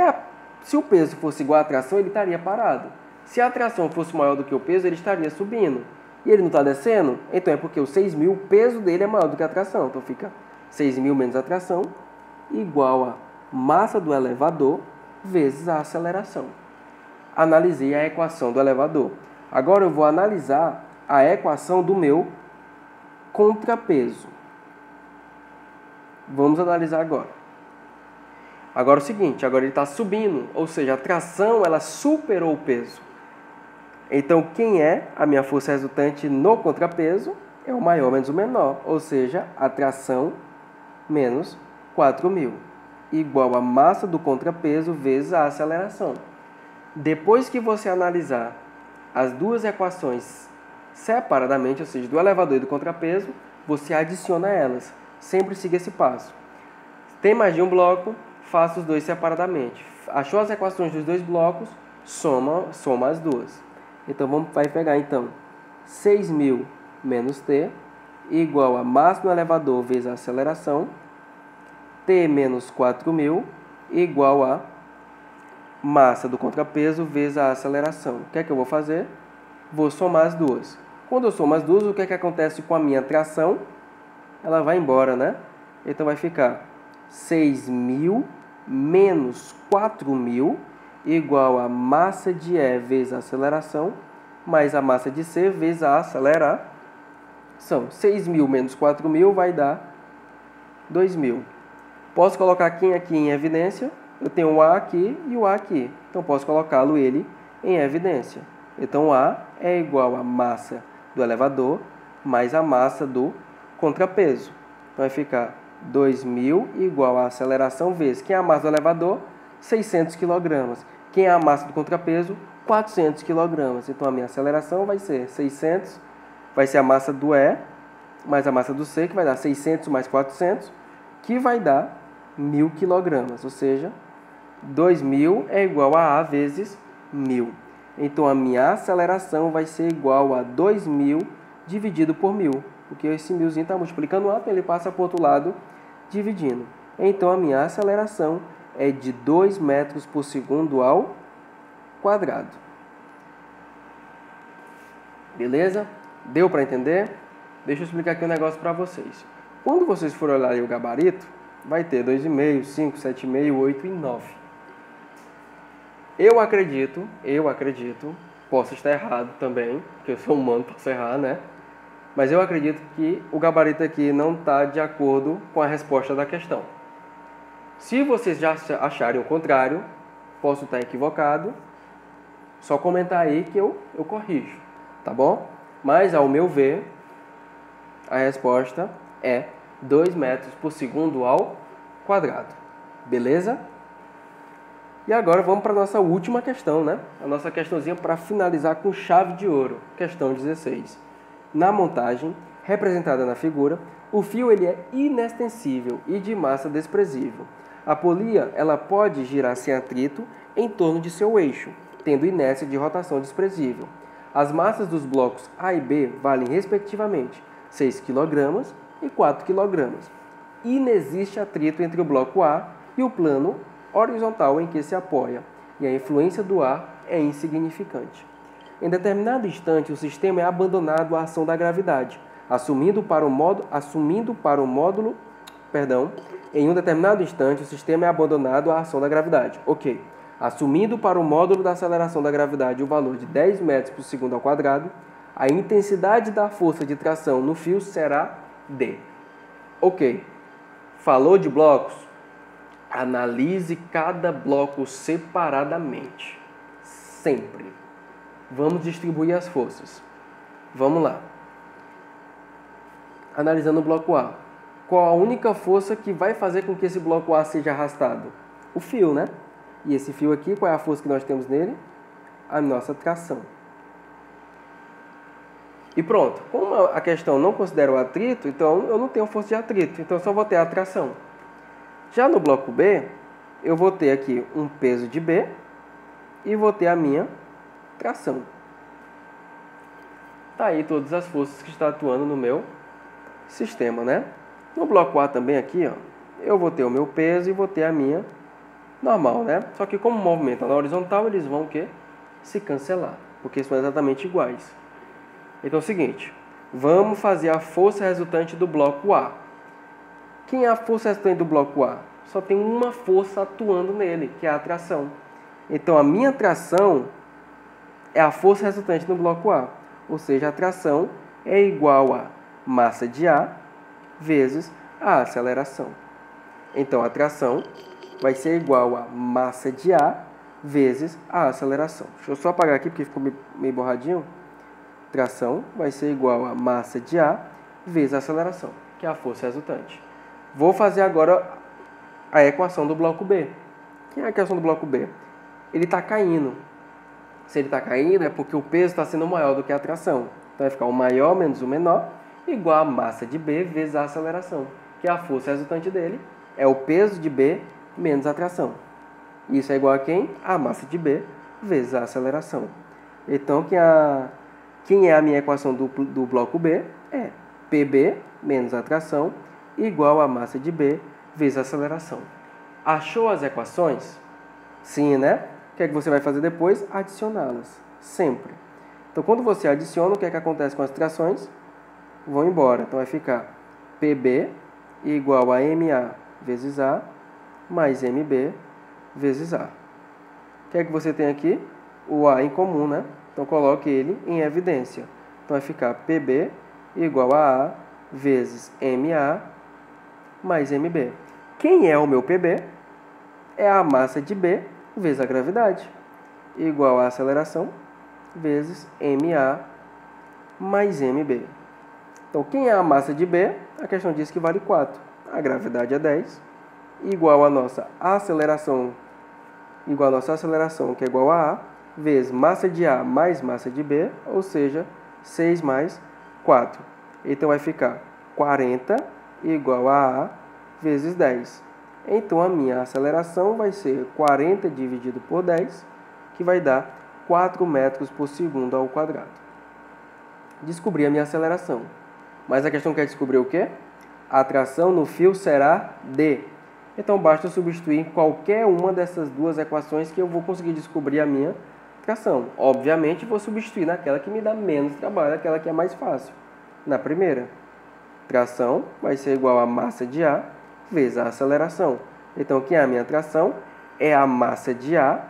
Speaker 1: o peso fosse igual à tração, ele estaria parado. Se a tração fosse maior do que o peso, ele estaria subindo. E ele não está descendo? Então é porque o 6.000, o peso dele é maior do que a tração. Então fica 6.000 menos a tração igual a massa do elevador vezes a aceleração. Analisei a equação do elevador. Agora eu vou analisar a equação do meu contrapeso. Vamos analisar agora. Agora é o seguinte, agora ele está subindo, ou seja, a tração ela superou o peso. Então quem é a minha força resultante no contrapeso é o maior menos o menor, ou seja, a tração menos 4.000, igual a massa do contrapeso vezes a aceleração. Depois que você analisar as duas equações separadamente, ou seja, do elevador e do contrapeso, você adiciona elas. Sempre siga esse passo. Tem mais de um bloco, faça os dois separadamente. Achou as equações dos dois blocos, soma as duas. Então, vai pegar, então, 6.000 menos T, igual a massa do elevador vezes a aceleração, T menos 4.000, igual a massa do contrapeso vezes a aceleração. O que é que eu vou fazer? Vou somar as duas. Quando eu somo as duas, o que é que acontece com a minha tração? Ela vai embora, né? Então, vai ficar 6.000 menos 4.000 igual a massa de E vezes a aceleração, mais a massa de C vezes a aceleração. 6.000 menos 4.000 vai dar 2.000. Posso colocar quem aqui em evidência? Eu tenho o A aqui e o A aqui. Então, posso colocá-lo ele em evidência. Então, o A é igual a massa do elevador mais a massa do contrapeso. Então, vai ficar 2.000 igual a aceleração vezes quem é a massa do elevador? 600 kg. Quem é a massa do contrapeso? 400 kg. Então, a minha aceleração vai ser 600, vai ser a massa do E, mais a massa do C, que vai dar 600 mais 400, que vai dar 1.000 kg. Ou seja, 2.000 é igual a vezes 1.000. Então, a minha aceleração vai ser igual a 2.000 dividido por 1.000. Porque esse 1.000zinho está multiplicando o A, ele passa para o outro lado dividindo. Então, a minha aceleração é de 2 metros por segundo ao quadrado. Beleza? Deu para entender? Deixa eu explicar aqui um negócio para vocês. Quando vocês forem olhar aí o gabarito, vai ter 2,5, 5, 7,5, 8 e 9. Eu acredito, posso estar errado também, porque eu sou humano, posso errar, né? Mas eu acredito que o gabarito aqui não está de acordo com a resposta da questão. Se vocês já acharem o contrário, posso estar equivocado, só comentar aí que eu corrijo, tá bom? Mas, ao meu ver, a resposta é 2 metros por segundo ao quadrado. Beleza? E agora vamos para a nossa última questão, né? A nossa questãozinha para finalizar com chave de ouro. Questão 16. Na montagem, representada na figura, o fio ele é inextensível e de massa desprezível. A polia ela pode girar sem atrito em torno de seu eixo, tendo inércia de rotação desprezível. As massas dos blocos A e B valem, respectivamente, 6 kg e 4 kg. Inexiste atrito entre o bloco A e o plano horizontal em que se apoia, e a influência do ar é insignificante. Em determinado instante, o sistema é abandonado à ação da gravidade, em um determinado instante, o sistema é abandonado à ação da gravidade. Ok. Assumindo para o módulo da aceleração da gravidade o valor de 10 metros por segundo ao quadrado, a intensidade da força de tração no fio será D. Ok. Falou de blocos? Analise cada bloco separadamente. Sempre. Vamos distribuir as forças. Vamos lá. Analisando o bloco A. Qual a única força que vai fazer com que esse bloco A seja arrastado? O fio, né? E esse fio aqui, qual é a força que nós temos nele? A nossa tração. E pronto. Como a questão não considera o atrito, então eu não tenho força de atrito. Então eu só vou ter a tração. Já no bloco B, eu vou ter aqui um peso de B e vou ter a minha tração. Tá aí todas as forças que estão atuando no meu sistema, né? No bloco A também aqui, ó, eu vou ter o meu peso e vou ter a minha normal, né? Só que como o movimento é na horizontal, eles vão o quê? Se cancelar, porque são exatamente iguais. Então é o seguinte, vamos fazer a força resultante do bloco A. Quem é a força resultante do bloco A? Só tem uma força atuando nele, que é a atração. Então a minha atração é a força resultante no bloco A. Ou seja, a atração é igual a massa de A vezes a aceleração. Então a atração vai ser igual a massa de A vezes a aceleração. Deixa eu só apagar aqui porque ficou meio borradinho. Tração vai ser igual a massa de A vezes a aceleração, que é a força resultante. Vou fazer agora a equação do bloco B. Que é a equação do bloco B? Ele está caindo. Se ele está caindo é porque o peso está sendo maior do que a tração. Então vai ficar o maior menos o menor igual a massa de B vezes a aceleração, que é a força resultante dele, é o peso de B menos a tração. Isso é igual a quem? A massa de B vezes a aceleração. Então, quem é a minha equação do bloco B? É PB menos a tração igual a massa de B vezes a aceleração. Achou as equações? Sim, né? O que é que você vai fazer depois? Adicioná-las, sempre. Então, quando você adiciona, o que é que acontece com as trações? Vão embora. Então, vai ficar PB igual a MA vezes A mais MB vezes A. O que é que você tem aqui? O A em comum, né? Então, coloque ele em evidência. Então, vai ficar PB igual a A vezes MA mais MB. Quem é o meu PB? É a massa de B vezes a gravidade, igual a aceleração vezes MA mais MB. Então, quem é a massa de B? A questão diz que vale 4. A gravidade é 10, igual a nossa aceleração, que é igual a A, vezes massa de A mais massa de B, ou seja, 6 mais 4. Então, vai ficar 40 igual a A vezes 10. Então, a minha aceleração vai ser 40 dividido por 10, que vai dar 4 metros por segundo ao quadrado. Descobri a minha aceleração. Mas a questão quer descobrir o quê? A atração no fio será D. Então, basta substituir em qualquer uma dessas duas equações que eu vou conseguir descobrir a minha tração. Obviamente, vou substituir naquela que me dá menos trabalho, aquela que é mais fácil. Na primeira, tração vai ser igual a massa de A vezes a aceleração. Então, quem é a minha tração? É a massa de A,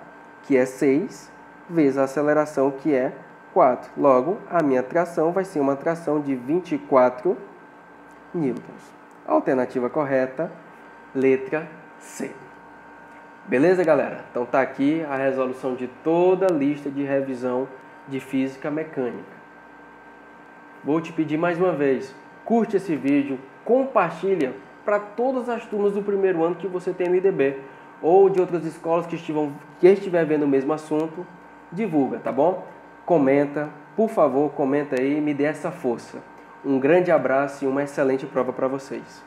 Speaker 1: que é 6, vezes a aceleração, que é 4. Logo, a minha tração vai ser uma tração de 24 newtons. Alternativa correta, letra C. Beleza, galera? Então tá aqui a resolução de toda a lista de revisão de física mecânica. Vou te pedir mais uma vez, curte esse vídeo, compartilha para todas as turmas do primeiro ano que você tem no IDB, ou de outras escolas que estiver vendo o mesmo assunto, divulga, tá bom? Comenta, por favor, comenta aí e me dê essa força. Um grande abraço e uma excelente prova para vocês.